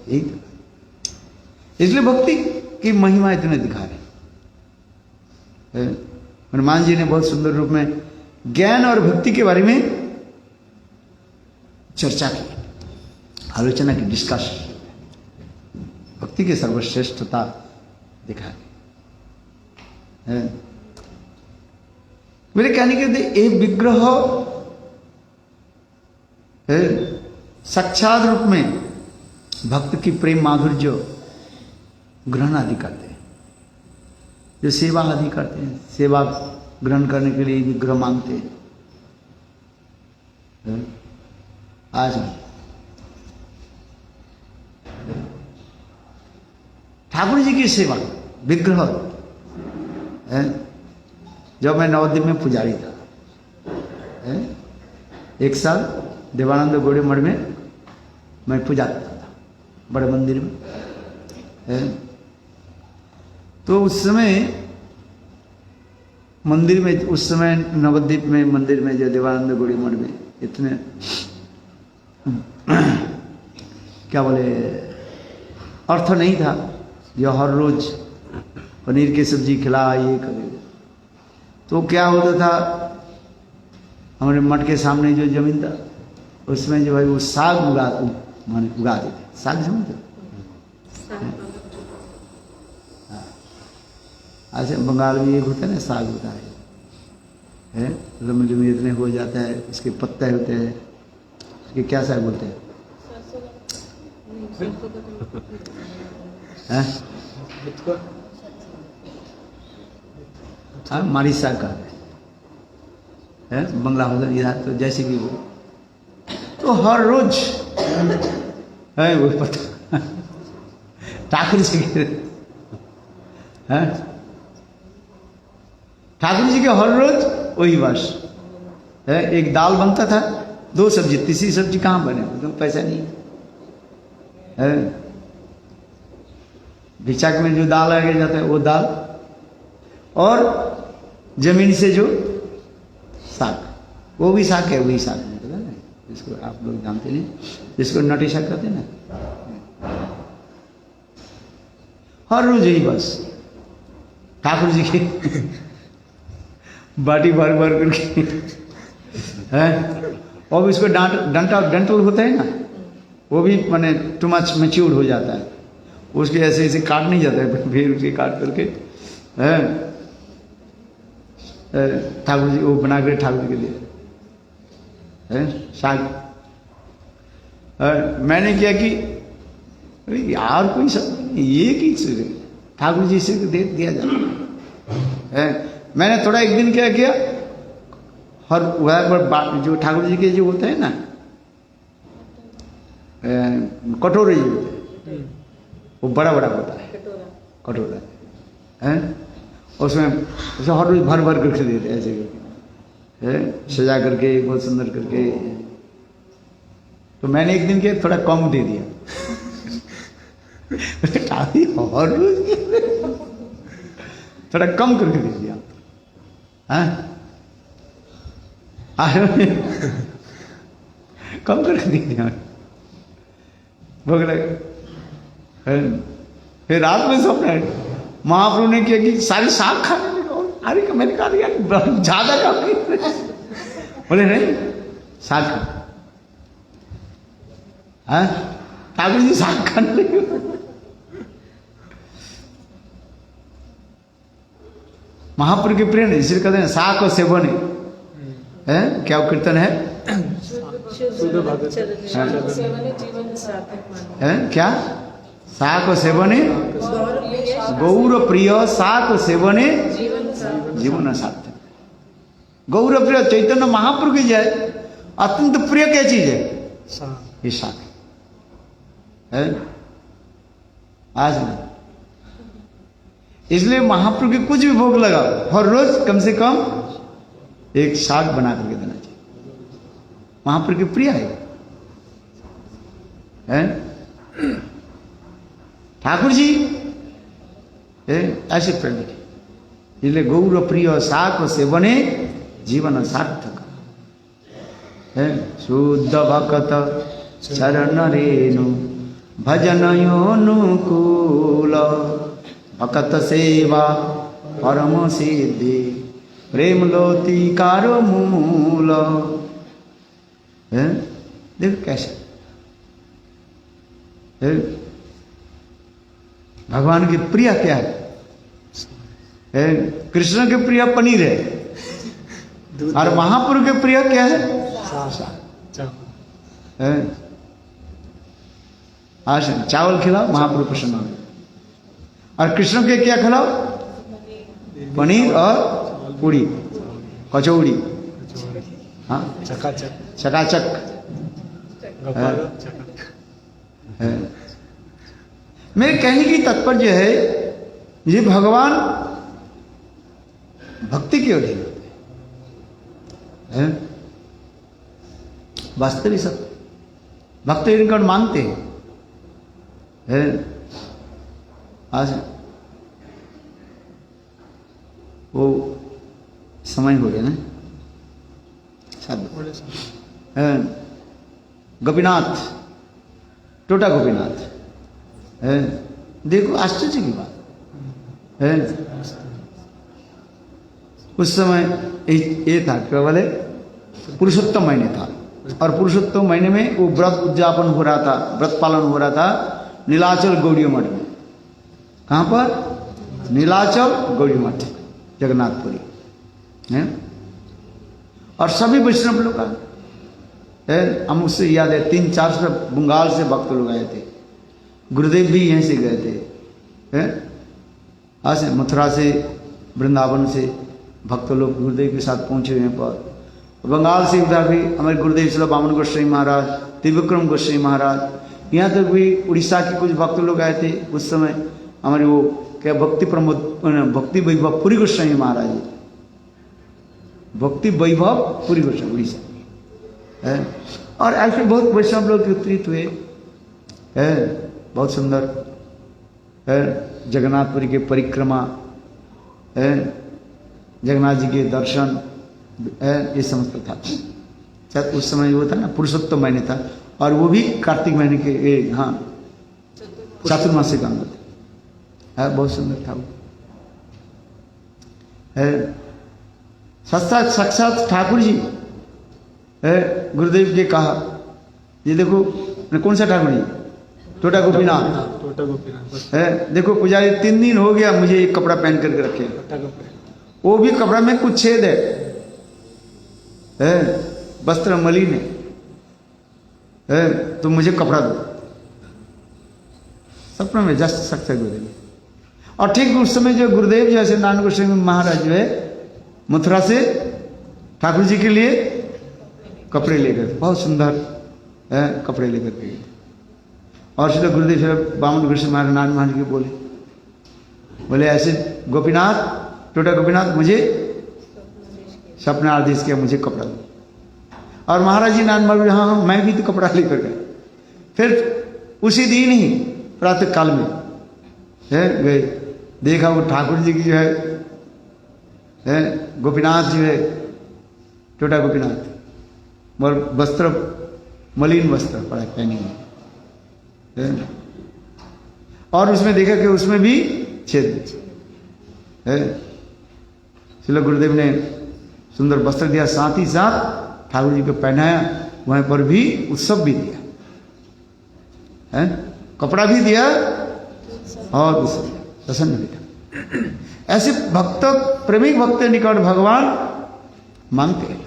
यही तो। इसलिए भक्ति की महिमा इतने दिखा रहे। हनुमान जी ने बहुत सुंदर रूप में ज्ञान और भक्ति के बारे में चर्चा की, आलोचना की, डिस्कस, भक्ति की सर्वश्रेष्ठता दिखा दी। मेरे कहने के एक विग्रह साक्षात रूप में भक्त की प्रेम माधुर्य ग्रहण आदि करते हैं, जो सेवा आदि करते हैं, सेवा ग्रहण करने के लिए विग्रह मांगते हैं। आज ठाकुर जी की सेवा विग्रह, जब मैं नवद्वीप में पुजारी था, एक साल देवानंद गौड़ी मठ में मैं पूजा करता था, बड़े मंदिर में। तो उस समय मंदिर में, उस समय नवद्वीप में मंदिर में जो देवानंद गौड़ी मठ में इतने क्या बोले अर्थ नहीं था, जो हर रोज पनीर की सब्जी खिला ये करे। तो क्या होता था, हमारे मठ के सामने जो जमीन था उसमें जो है वो साग उगा देते। साग समझते, ऐसे बंगाल में एक होता है ना, साग होता है, लम्बे लम्बे इतने हो जाता है, इसके पत्ते होते हैं, इसके क्या साग बोलते हैं? हाँ, मारी साग का है बंगला भाषा इधर, तो जैसे कि वो तो हर रोज है वो पता ठाकुर जी के हैं, ठाकुर जी के हर रोज वही बस है। एक दाल बनता था, 2 सब्जी, तीसरी सब्जी कहाँ बने, तो पैसा नहीं है। भिक्षक में जो दाल आगे जाता है वो दाल, और जमीन से जो साग, वो भी साग है, वही साग निकला ना, जिसको आप लोग जानते नहीं, जिसको नटी साग कहते हैं ना। हर रोज यही बस ठाकुर जी की बाटी भर भर करके है। और इसको डंटल होता है ना, वो भी माने टू मच मैच्योर हो जाता है, उसके ऐसे ऐसे काट नहीं जाता है, फिर उसके काट करके है ठाकुर जी वो बना कर ठाकुर जी के लिए है साग। मैंने क्या कि यार कोई सब ये की ठाकुर जी से दे दिया जाता है। मैंने थोड़ा एक दिन क्या किया, हर वह जो ठाकुर जी के जो होते हैं ना कटोरे जो होते हैं, वो बड़ा बड़ा होता है कटोरा है, उसमें उसे हर रोज भर भर करके देते ऐसे करके है, सजा करके बहुत सुंदर करके। तो मैंने एक दिन के थोड़ा कम दे दिया हर रोज थोड़ा कम करके दे दिया कम करके दे दिया भोग लगे। फिर रात में स्वप्न है, महाप्रभु ने किया कि सारी साग खाने लगा। अरे मैंने कहा यार ज्यादा खाओगे, बोले नहीं साग खा। ठाकुर जी साग खाने लगे। महाप्रभु के प्रेम इसलिए कहते हैं साग और सेवन है। क्या कीर्तन है, शुद्ध भगत सेवने जीवन सार्थक माने। है क्या? साक सेवने गौर प्रिय, साक सेवने जीवन सार्थक। गौर प्रिय चैतन्य महाप्रभु की जय अत्यंत प्रिय क्या चीज है? ये साक है। आज नहीं, इसलिए महाप्रभु के कुछ भी भोग लगा हर रोज कम से कम एक साग बना करके देना चाहिए। महाप्रभु की प्रिय है? ठाकुर जी ऐसे प्रेम, इसलिए गौर प्रिय साक सेवने जीवन सार्थक है। शुद्ध भक्त चरण रेणु भजन अनुकूल, भक्त सेवा परम सिद्धि प्रेम लोतिकार मूल। देखो कैसे भगवान की प्रिय क्या है? कृष्ण के प्रिय पनीर है और महाप्रभु के प्रिय क्या है? आज चावल खिलाओ महाप्रभु प्रसन्न हो, और कृष्ण के क्या खिलाओ? पनीर और पूड़ी कचौड़ी। हाँ चकाचक चकाचक है। मेरे कहने की तात्पर्य है ये भगवान भक्ति की ओर है। वास्तविक सब भक्त इनका मांगते हैं। आज वो समय हो गया ना शायद। गोपीनाथ, टोटा गोपीनाथ है। देखो आश्चर्य की बात है, उस समय ये था क्या बोले पुरुषोत्तम महीने था, और पुरुषोत्तम महीने में वो व्रत उद्यापन हो रहा था, व्रत पालन हो रहा था नीलाचल गौड़ी मठ में। कहाँ पर? नीलाचल गौड़ी मठ जगन्नाथपुरी है। और सभी वैष्णव लोग आए। हम उससे याद है 300-400 बंगाल से भक्त लोग आए थे। गुरुदेव भी यहीं से गए थे। आज से मथुरा से वृंदावन से भक्त लोग गुरुदेव के साथ पहुंचे यहाँ पर। बंगाल से उधर भी हमारे गुरुदेव श्री वामन गोस्वामी महाराज, त्रिविक्रम गोस्वामी महाराज, यहाँ तक भी उड़ीसा के कुछ भक्त लोग आए थे उस समय। हमारे वो क्या भक्ति वैभव पुरी गोस्वामी महाराज, भक्ति वैभव पुरी गोस्वामी उड़ीसा है। और ऐसे बहुत वैष्णव लोग उत्तरित हुए है, बहुत सुंदर है। जगन्नाथपुरी के परिक्रमा है, जगन्नाथ जी के दर्शन है, ये समस्त था। शायद उस समय वो था ना पुरुषोत्तम महीने था, और वो भी कार्तिक महीने के हाँ चातुर्मासिक अंग थे। बहुत सुंदर था वो है। साक्षात ठाकुर जी है। गुरुदेव जी कहा ये देखो कौन सा ठाकुर जी? टोटा गोपीनाथ है। देखो पुजारी 3 दिन हो गया मुझे एक कपड़ा पहन करके रखे, वो भी कपड़ा में कुछ छेद है, वस्त्र मलिन है, तो मुझे कपड़ा दो। सपने में जस्ट सकते गुरुदेव। और ठीक उस समय जो गुरुदेव जैसे नानक गोस्वामी महाराज जो है मथुरा से ठाकुर जी के लिए कपड़े लेकर, बहुत सुंदर कपड़े लेकर के गए। और श्री गुरुदेव श्री वामन गोस्वामी महाराज नारायण महाराज के बोले ऐसे गोपीनाथ, टोटा गोपीनाथ मुझे सपना आदेश किया मुझे कपड़ा दो। और महाराज जी नारायण महाराज हाँ मैं भी तो कपड़ा लेकर गए। फिर उसी दिन ही प्रातः काल में गए, देखा वो ठाकुर जी की जो है गोपीनाथ जी है, टोटा गोपीनाथ, और वस्त्र मलिन वस्त्र पड़ा पहने हुए, और उसमें देखा कि उसमें भी छेद है। श्रील गुरुदेव ने सुंदर वस्त्र दिया, साथ ही साथ ठाकुर जी को पहनाया, वहीं पर भी उत्सव भी दिया है, कपड़ा भी दिया और उत्सव प्रसन्न भी था। ऐसे भक्त प्रेमिक भक्त निकट भगवान मांगते हैं।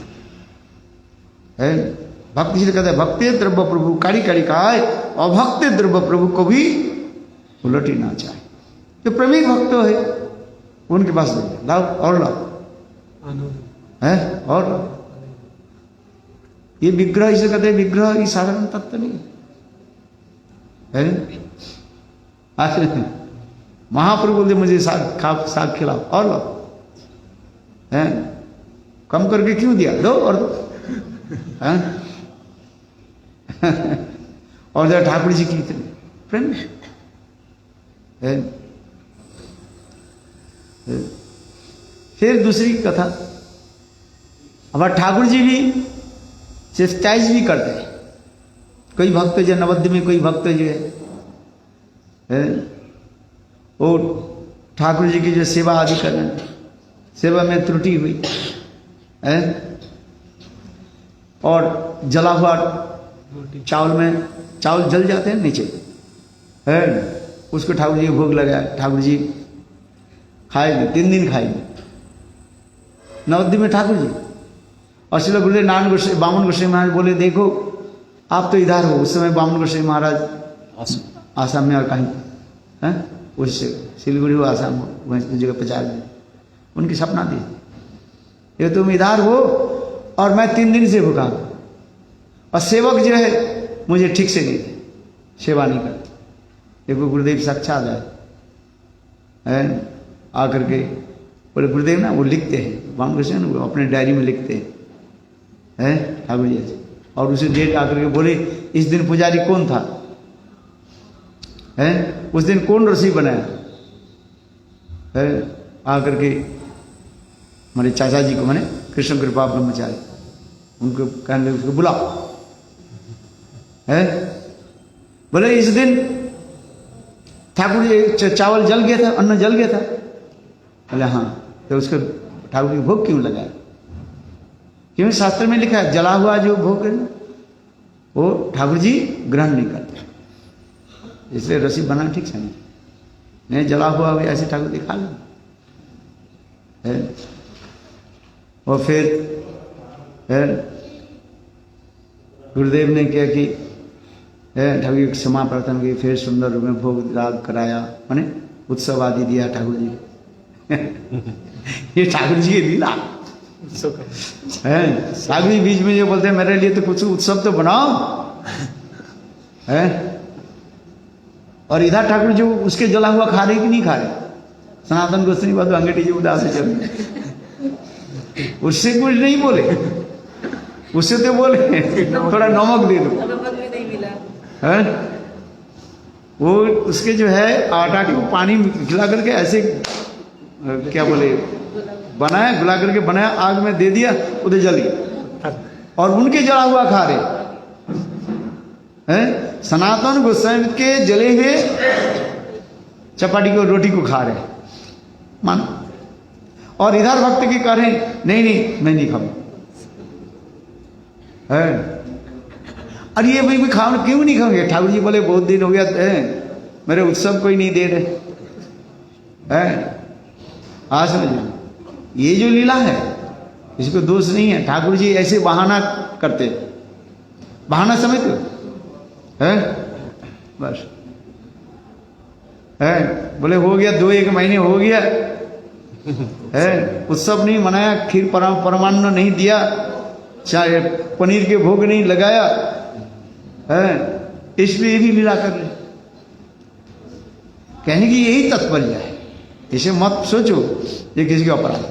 भक्त इसलिए कहते हैं भक्ति द्रव्य प्रभु काड़ी काड़ी खाए, अभक्ति द्रव्य प्रभु को भी उलट ही ना चाहे। जो प्रेमी भक्त है उनके पास लाओ और लाओ है, और ये विग्रह इसे कहते हैं, विग्रह ये साधारण तत्व नहीं है। महाप्रभु बोलते मुझे साग खिलाओ और लो, है कम करके क्यों दिया, दो और दो। और जरा ठाकुर जी की इतने प्रेम है। फिर दूसरी कथा, अब ठाकुर जी भी चेस्टाइज भी करते हैं। कोई भक्त जो नवद्य में कोई भक्त जो है वो ठाकुर जी की जो सेवा आदि कर रहे हैं, सेवा में त्रुटि हुई है और जला हुआ चावल में चावल जल जाते हैं नीचे है, उसको ठाकुर जी भोग लगाया, ठाकुर जी खाएंगे, 3 दिन खाएंगे नवद्य में ठाकुर जी। और श्रील गुरुदेव नारायण गोसाई बामन गोसाई महाराज बोले देखो आप तो इधर हो, उस समय बामन गोसाई महाराज आसाम में और कहीं है, उस सिलीगुड़ी हो आसाम हो, वहीं जगह प्रचार में उनकी सपना दी, ये तुम इधर हो और मैं 3 दिन से भूखा हूं और सेवक जो है मुझे ठीक से नहीं थे, सेवा नहीं करते। देखो गुरुदेव साक्षात है आकर के बोले गुरुदेव ना वो लिखते हैं, बामन गोसाई वो अपने डायरी में लिखते हैं ठाकुर जी से, और उसे डेट आकर के बोले इस दिन पुजारी कौन था, है उस दिन कौन रसी बनाया है, आकर के हमारे चाचा जी को मैंने कृष्ण कृपा ब्रह्मचारी उनको कहने लगे उसको बुलाओ है, बोले इस दिन ठाकुर जी चावल जल गया था, अन्न जल गया था, बोले हाँ, तो उसको ठाकुर जी भोग क्यों लगाया, क्योंकि शास्त्र में लिखा है जला हुआ जो भोग है वो ठाकुर जी ग्रहण नहीं करते, इसलिए रसी बना ठीक समझ, नहीं जला हुआ हो ऐसे ठाकुर जी खा लो है। और फिर है गुरुदेव ने क्या कि ठाकुर जी क्षमा प्रार्थना की, फिर सुंदर रूप में भोग राग कराया, मैंने उत्सव आदि दिया ठाकुर जी ये ठाकुर जी की लीला है। ठाकुर जी बीच में जो बोलते हैं मेरे लिए तो कुछ उत्सव तो बनाओ है, और इधर ठाकुर जी उसके जला हुआ खा रहे कि नहीं खा रहे, सनातन गोस्वामी बात अंगेठी जी उदास से चल रहे, उससे कुछ नहीं बोले, उससे तो बोले थोड़ा नमक दे दो, नमक भी नहीं मिला है वो उसके जो है आटा को पानी खिला करके ऐसे क्या बोले बनाया, गुला करके बनाया, आग में दे दिया, उधर जल गया, और उनके जला हुआ खा रहे हैं। सनातन गोस्वामी के जले हुए चपाटी को रोटी को खा रहे मान, और इधर भक्त की कह रहे नहीं नहीं मैं नहीं खाऊं है, अरे ये भाई खाओ क्यों नहीं खाओगे, ठाकुर जी बोले बहुत दिन हो गया है मेरे उत्सव कोई नहीं दे रहे है। आज समझ ये जो लीला है इसको दोष नहीं है, ठाकुर जी ऐसे बहाना करते, बहाना समझते है बस है, बोले हो गया 2-1 महीने हो गया है, उत्सव नहीं मनाया, खीर परमान्न नहीं दिया, चाहे पनीर के भोग नहीं लगाया है, इसलिए भी लीला कर रहे, कहने की यही तात्पर्य है। इसे मत सोचो ये किसी का अपराध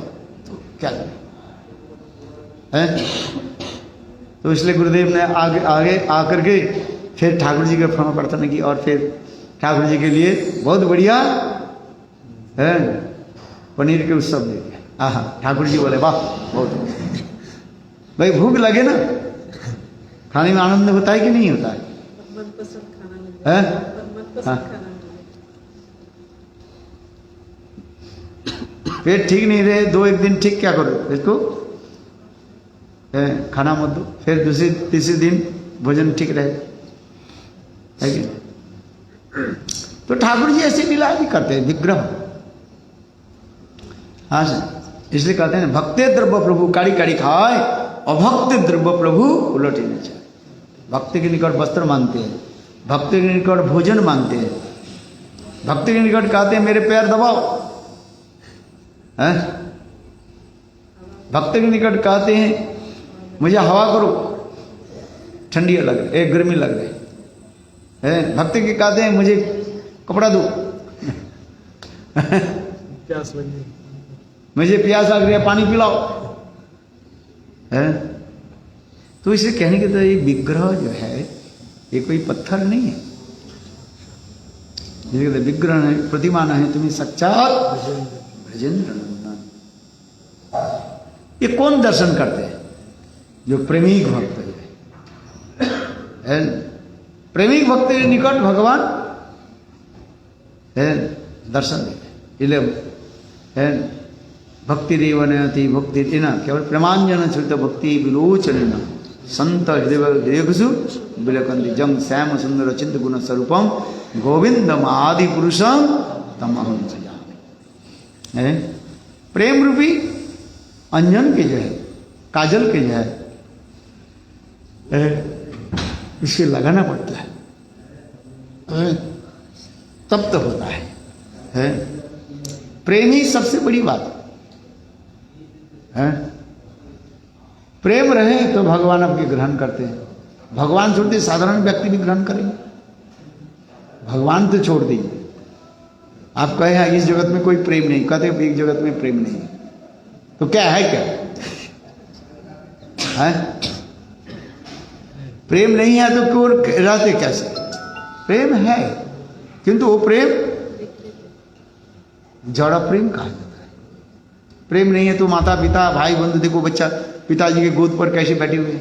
क्या है, तो इसलिए गुरुदेव ने आगे आगे आकर के फिर ठाकुर जी का क्षमा प्रार्थना की, और फिर ठाकुर जी के लिए बहुत बढ़िया है पनीर के उत्सव दे दिया। आहा, ठाकुर जी बोले वाह बहुत, भाई भूख लगे ना खाने में आनंद होता है कि नहीं होता है, मनपसंद खाना मिले, है? मनपसंद हाँ। खाना मिले। पेट ठीक नहीं रहे 2-1 दिन ठीक क्या करो, इसको खाना मत दो, फिर दूसरे तीसरे दिन भोजन ठीक रहे है कि? तो ठाकुर जी ऐसी लीला भी करते हैं विग्रह, हाँ इसलिए कहते हैं भक्ति द्रव्य प्रभु काड़ी काड़ी खाए, अभक्ति द्रव्य प्रभु उलट ही नहीं चाहे। भक्ति के निकट वस्त्र मांगते हैं, भक्ति के निकट भोजन मांगते हैं, भक्ति के निकट कहते हैं मेरे पैर दबाओ, हैं? भक्ति के निकट कहते हैं मुझे हवा करो, ठंडी लग रही है, गर्मी लग रही है। भक्ति के कहते हैं मुझे कपड़ा दो, प्यास लगी, मुझे प्यास लग रही है, पानी पिलाओ, है? तो इसे कहने के तो ये विग्रह जो है ये कोई पत्थर नहीं है, जिसे कहते विग्रह नहीं, प्रतिमा नहीं, तुम्हें साक्षात ब्रजेंद्र नंदन। ये कौन दर्शन करते हैं? जो प्रेमिक भक्त है। प्रेमिक भक्त के निकट भगवान है दर्शन देते, इसलिए भक्ति रेवनति भक्ति ना केवल प्रेमांजन श्रुत भक्ति विलोचन संत हृदयसु विलकंति जम श्याम सुंदर चिंत गुण स्वरूपम गोविंदम आदि पुरुषम तमहम सजामि। प्रेम रूपी अंजन के जो है, काजल के जो है इसे लगाना पड़ता है, तब तो होता है। प्रेम ही सबसे बड़ी बात है। प्रेम रहे तो भगवान आपके ग्रहण करते हैं, भगवान छोड़ते साधारण व्यक्ति भी ग्रहण करेंगे, भगवान तो छोड़ दीजिए। आप कहे हैं इस जगत में कोई प्रेम नहीं, कहते एक जगत में प्रेम नहीं है, तो क्या है? क्या है? प्रेम नहीं है तो क्यों रहते कैसे? प्रेम है, किंतु वो प्रेम जड़ प्रेम कहा जाता है। प्रेम नहीं है तो माता पिता भाई बंधु, देखो बच्चा पिताजी के गोद पर कैसे बैठे हुए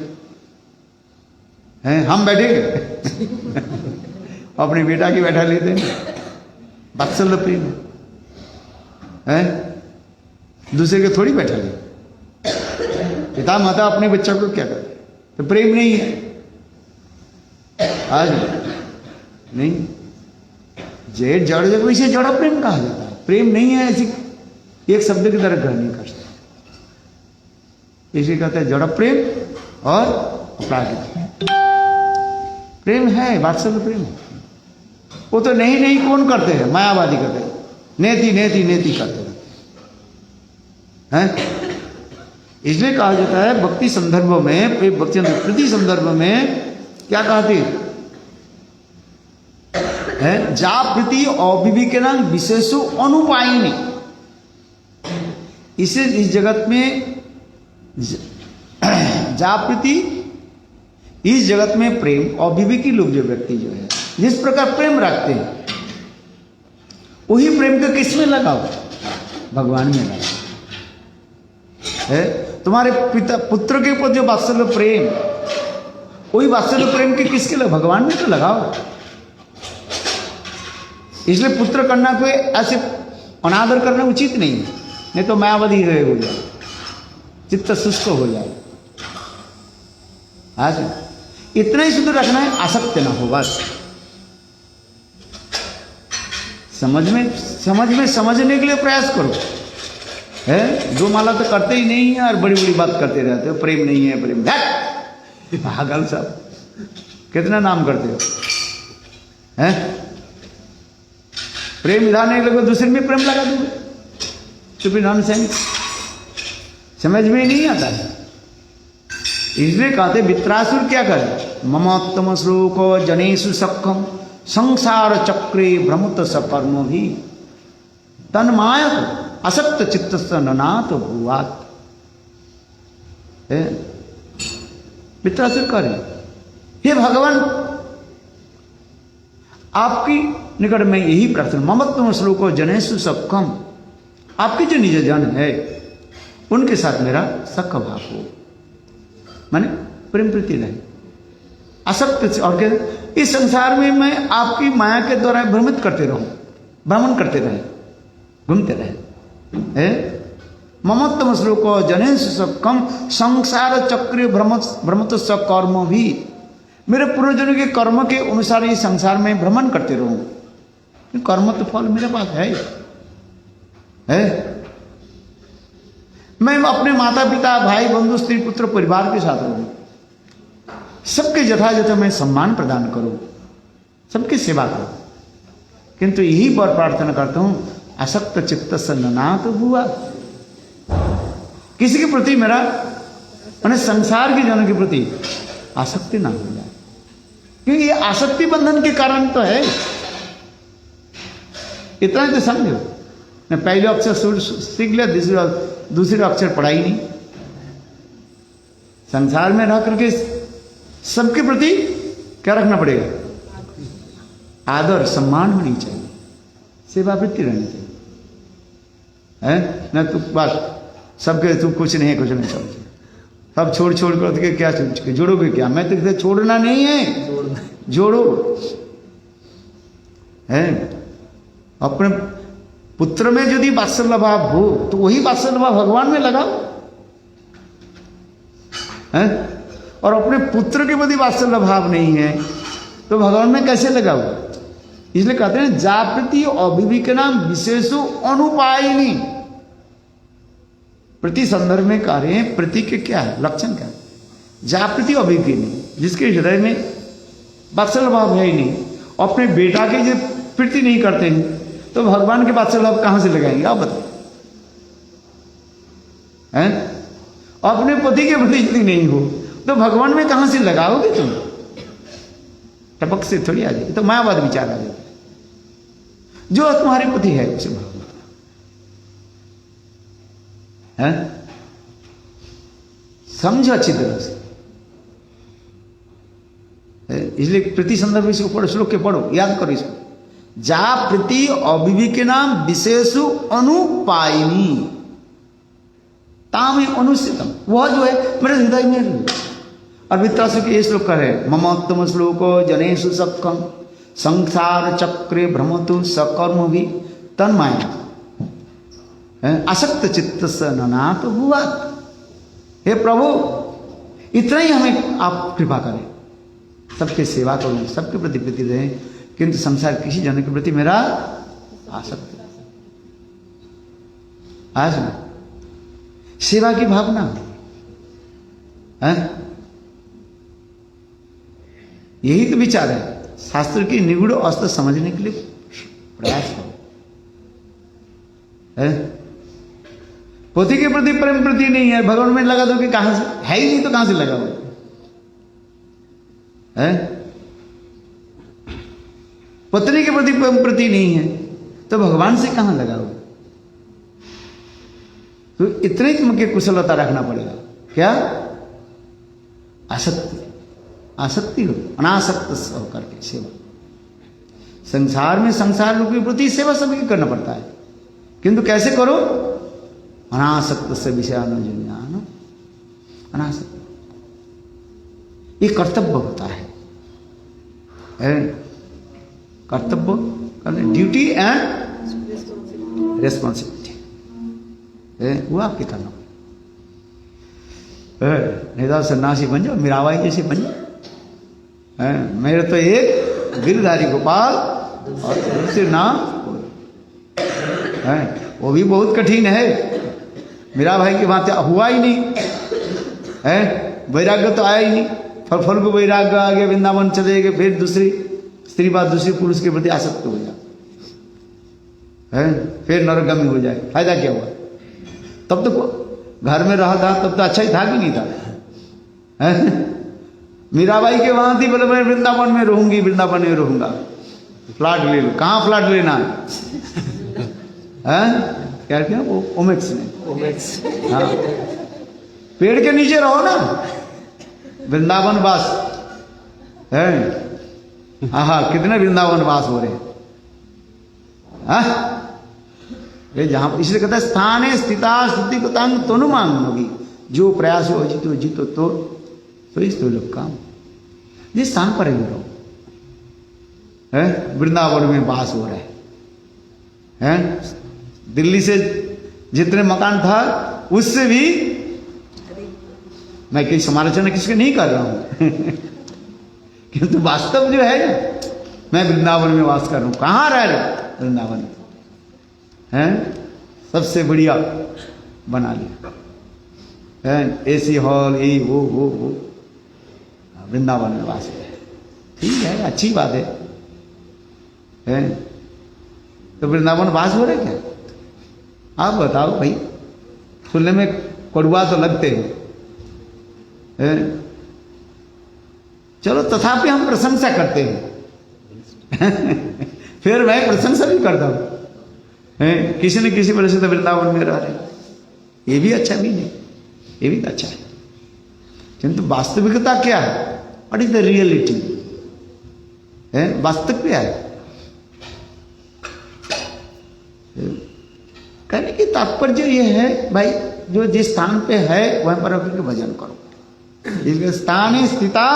हैं, हम बैठेंगे अपने बेटा की बैठा लेते हैं, वात्सल्य प्रेम है। दूसरे के थोड़ी बैठा ले, पिता माता अपने बच्चा को क्या करते? तो प्रेम नहीं है आज नहीं। जेठ जड़ जब इसे जड़ प्रेम कहा जाता है। प्रेम नहीं है ऐसी एक शब्द की तरह ग्रहण नहीं कर सकते, इसे कहते हैं जड़ प्रेम और अपरागिक प्रेम है, वात्सल्य प्रेम है। वो तो नहीं नहीं कौन करते हैं? मायावादी करते हैं, नेति नेति नेति करते हैं। इसलिए कहा जाता है भक्ति संदर्भ में, भक्ति प्रति संदर्भ में क्या कहते हैं? जा प्रति अविवेकना विशेषो अनुपायिनी। इसे इस जगत में जा प्रति, इस जगत में प्रेम अविवेकी लोग जो व्यक्ति जो है जिस प्रकार प्रेम रखते हैं, वही प्रेम को किस में लगाओ? भगवान में लगाओ। है तुम्हारे पिता पुत्र के ऊपर जो वात्सल्य प्रेम, वही वात्सल्य प्रेम के किसके लिए? भगवान में तो लगाओ। इसलिए पुत्र कन्या को ऐसे अनादर करना उचित नहीं है, नहीं तो मायावादी हो जाए, चित्त शुष्क हो जाए। आज इतना ही शुद्ध रखना है, आसक्त ना हो बस। समझने के लिए प्रयास करो। है दो माला तो करते ही नहीं है और बड़ी बड़ी बात करते रहते हो, प्रेम नहीं है, प्रेम पागल साहब, कितना नाम करते हो? हैं प्रेम इधर नहीं लगे, दूसरे में प्रेम लगा दोगे, तो फिर नॉनसेंस, समझ में ही नहीं आता है। इसलिए कहते वित्रासुर क्या करे? ममोत्तम श्लोक जनेषु सखम संसार चक्रे भ्रमुत सकर्म भी तन्माय असक्त चित्त ननाथ भुवात। वित्रासुर करे, हे भगवान आपकी निकट में यही प्रार्थना, ममत्तम श्लोक जनेषु सखम, आपके जो निज जन है उनके साथ मेरा सख भाव हो, माने प्रेम प्रीति रहे, असक्त। और क्या? इस संसार में मैं आपकी माया के द्वारा भ्रमित करते रहूं, भ्रमण करते रहे, घूमते रहे। ममत्तम श्लोक जनेषु सखम संसार चक्र भ्रमत सकर्म भी, मेरे पूर्वजनों के कर्म के अनुसार इस संसार में भ्रमण करते रहूं। कर्म तो फल मेरे पास है। मैं अपने माता पिता भाई बंधु स्त्री पुत्र परिवार के साथ रहूं, सबके यथायथ मैं सम्मान प्रदान करूं, सबकी सेवा करूं, किंतु यही वर प्रार्थना करता हूं असक्त चित्त से ननात हुआ, किसी के प्रति मेरा मैंने संसार के जनों के प्रति आसक्ति ना हो जाए, क्योंकि ये आसक्ति बंधन के कारण तो है। इतना ही तो समझो, मैं पहले अक्षर सीख लिया, दूसरे अक्षर पढ़ा ही नहीं। संसार में रह करके सबके प्रति क्या रखना पड़ेगा? आदर सम्मान होनी चाहिए, सेवा वृत्ति रहनी चाहिए, है ना? तू बस सबके तू कुछ नहीं समझ, सब छोड़ कर क्या जोड़ोगे क्या? मैं तो छोड़ना नहीं है, जोड़ो है। अपने पुत्र में यदि वात्सल्य भाव हो तो वही वात्सल्य भाव भगवान में लगाओ, है? और अपने पुत्र के प्रति वात्सल्य भाव नहीं है तो भगवान में कैसे लगाओ? इसलिए कहते हैं जाप्रति अभिविकनाम विशेषो अनुपायिनी। प्रति संदर्भ में कार्य प्रति के क्या है, लक्षण क्या है? जाप्रति अभिविकनी, जिसके हृदय में वात्सल्य भाव है ही नहीं, अपने बेटा के जो प्रीति नहीं करते हैं तो भगवान के वात्सल्य भाव कहां से लगाएंगे आप बताओ? हैं? अपने पति के प्रति यदि नहीं हो तो भगवान में कहां से लगाओगे तुम? टपक से थोड़ी आ जाएगी, तो मायावाद विचार आ जाएगा। जो तुम्हारे पति है उसे भाव है, समझो अच्छी तरह से। इसलिए प्रति संदर्भ इसको पढ़ो, श्लोक के पढ़ो, याद करो इसको। जा प्रति अभिविके नाम विशेषु अनुपायिनी तामे अनुसितम, वह जो है मेरे हृदय में। और वित्रासु के ये श्लोक कर है, ममोत्तम श्लोको जनेषु सत्कम संसार चक्रे भ्रमतु सकर्म भी तन्माया असक्त चित्त से ननात हुआ। हे प्रभु, इतना ही हमें आप कृपा करें, सबके सेवा करूं, सबके प्रति प्रीति रहे, किंतु संसार किसी जन के प्रति मेरा आसक्त आज में सेवा की भावना है। यही तो विचार है, शास्त्र की निगूढ़ अवस्था समझने के लिए प्रयास करो। पति के प्रति प्रेम प्रति नहीं है, भगवान में लगा दो कि कहां से है ही नहीं तो कहां से लगा हुआ है? पत्नी के प्रति प्रेम प्रति नहीं है तो भगवान से कहां लगा हुआ? तो इतने तुमके कुशलता रखना पड़ेगा। क्या? आसक्ति, आसक्ति हो, अनासक्त होकर के सेवा। संसार में संसार रूपी प्रति सेवा सभी करना पड़ता है, किंतु कैसे करो? अनासक्त से विषयानुज्ञान, अनासक्त। ये कर्तव्य होता है, कर्तव्य करने, ड्यूटी एंड रेस्पॉन्सिबिलिटी वो आपके करना। नहीं तो सन्यासी बन जाओ, मीराबाई जैसे बन जाओ। मेरे तो एक गिरधारी गोपाल और दूसरे नाम है, वो भी बहुत कठिन है। मीराबाई की बात हुआ ही नहीं है, वैराग्य तो आया ही नहीं। फल को वैराग्य आ गया, वृंदावन चले गए, फिर दूसरी स्त्री बात दूसरी पुरुष के प्रति आसक्त हो जाए, फिर नरकगामी हो जाए, फायदा क्या हुआ? तब तो घर में रहा था तब तो अच्छा ही था कि नहीं था? मीराबाई के वहां थी, बोले मैं वृंदावन में रहूंगी, वृंदावन में रहूंगा, फ्लैट ले लो। कहाँ फ्लैट लेना है? क्या क्या वो ओमेक्स में, हाँ, पेड़ के नीचे रहो ना, वृंदावन वास है। हाँ, कितने वृंदावन वास हो रहे हैं जहां। इसलिए कहता है स्थाने स्थिता स्थिति को तांग तो मांगोगी, जो प्रयास हो जीतो जीतो तो इस तो लोग काम जिस स्थान पर ही रहो, वृंदावन में वास हो रहे हैं। दिल्ली से जितने मकान था उससे भी, मैं कोई समालोचना किसके नहीं कर रहा हूं किंतु वास्तव जो है ना, मैं वृंदावन में वास कर रहा हूं। कहां रह रहे? वृंदावन है, सबसे बढ़िया बना लिया है, एसी हॉल, ये वो वृंदावन में वास है। ठीक है, अच्छी बात है, तो वृंदावन वास हो रहे क्या? आप बताओ भाई, सुनने में कड़वा तो लगते हैं, चलो तथापि हम प्रशंसा करते हैं फिर मैं प्रशंसा भी करता हूं, किसी न किसी वजह से तो वृंदावन में रह रहे, ये भी अच्छा भी नहीं, ये भी अच्छा है, किंतु वास्तविकता क्या है? What is the reality? वास्तविक क्या है? कहने की तात्पर्य ये है भाई, जो जिस स्थान पे है वहां पर होकर के भजन करो। इसके स्थाने स्थिता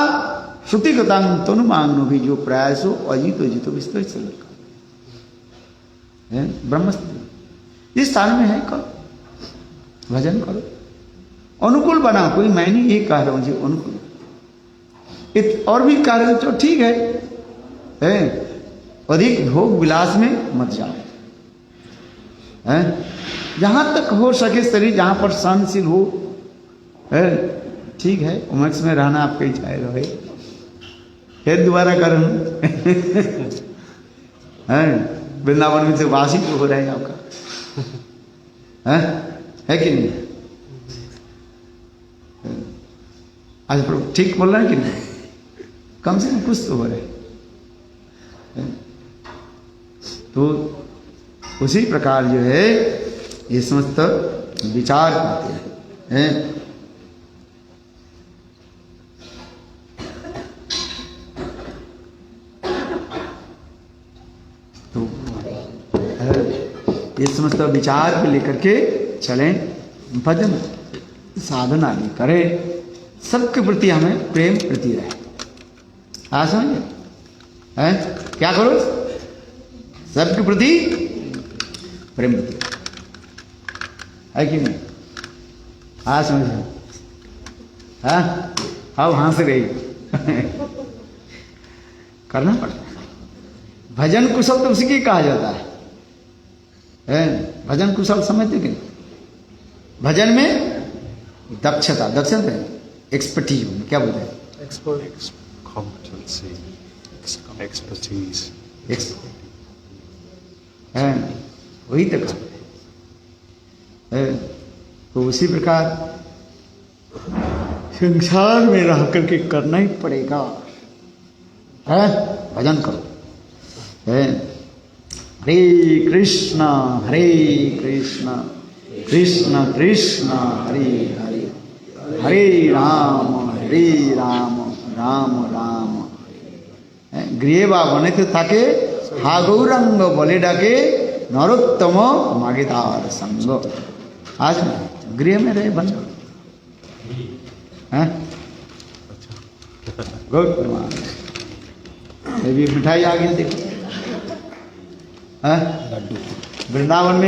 श्रुति गतांग तनु मांगनो भी जो प्रयासो अजितो जितो विस्तृत से लगा ब्रह्मस्त्र जिस स्थान में है करो, भजन करो, अनुकूल बना। कोई मैं नहीं ये कह रहा हूं जी, अनुकूल और भी कह रहे हो तो ठीक है, अधिक भोग विलास में मत जाओ, जहां तक हो सके शरीर जहां पर सहनशील हो, ठीक है, उमक्स में रहना आपका इच्छा रहे, फिर दोबारा करूं वृंदावन में से वासी तो हो रहा है आपका, है कि नहीं? आज ठीक बोल रहे हैं कि नहीं? कम से कम कुछ तो हो रहा है। तो उसी प्रकार जो है ये समस्त विचार करते हैं। तो ये समस्त विचार को लेकर के चलें, भजन साधना भी करें, सबके प्रति हमें प्रेम प्रति रहे। हाँ समझे? क्या करो? सबके प्रति प्रेम प्रति है कि नहीं? हाँ समझे? हाँ अब हंस रही करना पड़ता है। भजन कुशल तो उसी की कहा जाता है, भजन कुशल समझते कि नहीं? भजन में दक्षता, दक्षता एक्सपर्टीज, क्या बोलते हैं? Competency, expertise. वही तक है। तो उसी प्रकार संसार में रह करके करना ही पड़ेगा, है भजन करो। हरे कृष्णा कृष्ण कृष्ण हरे हरे, हरे राम राम राम। गृहेबा बनेते थाके हा गौरांग बोले डाके नरोत्तम मागे तार संग। आज गृह में रहे बन गौतम ये भी मिठाई आ गई देखो, वृंदावन में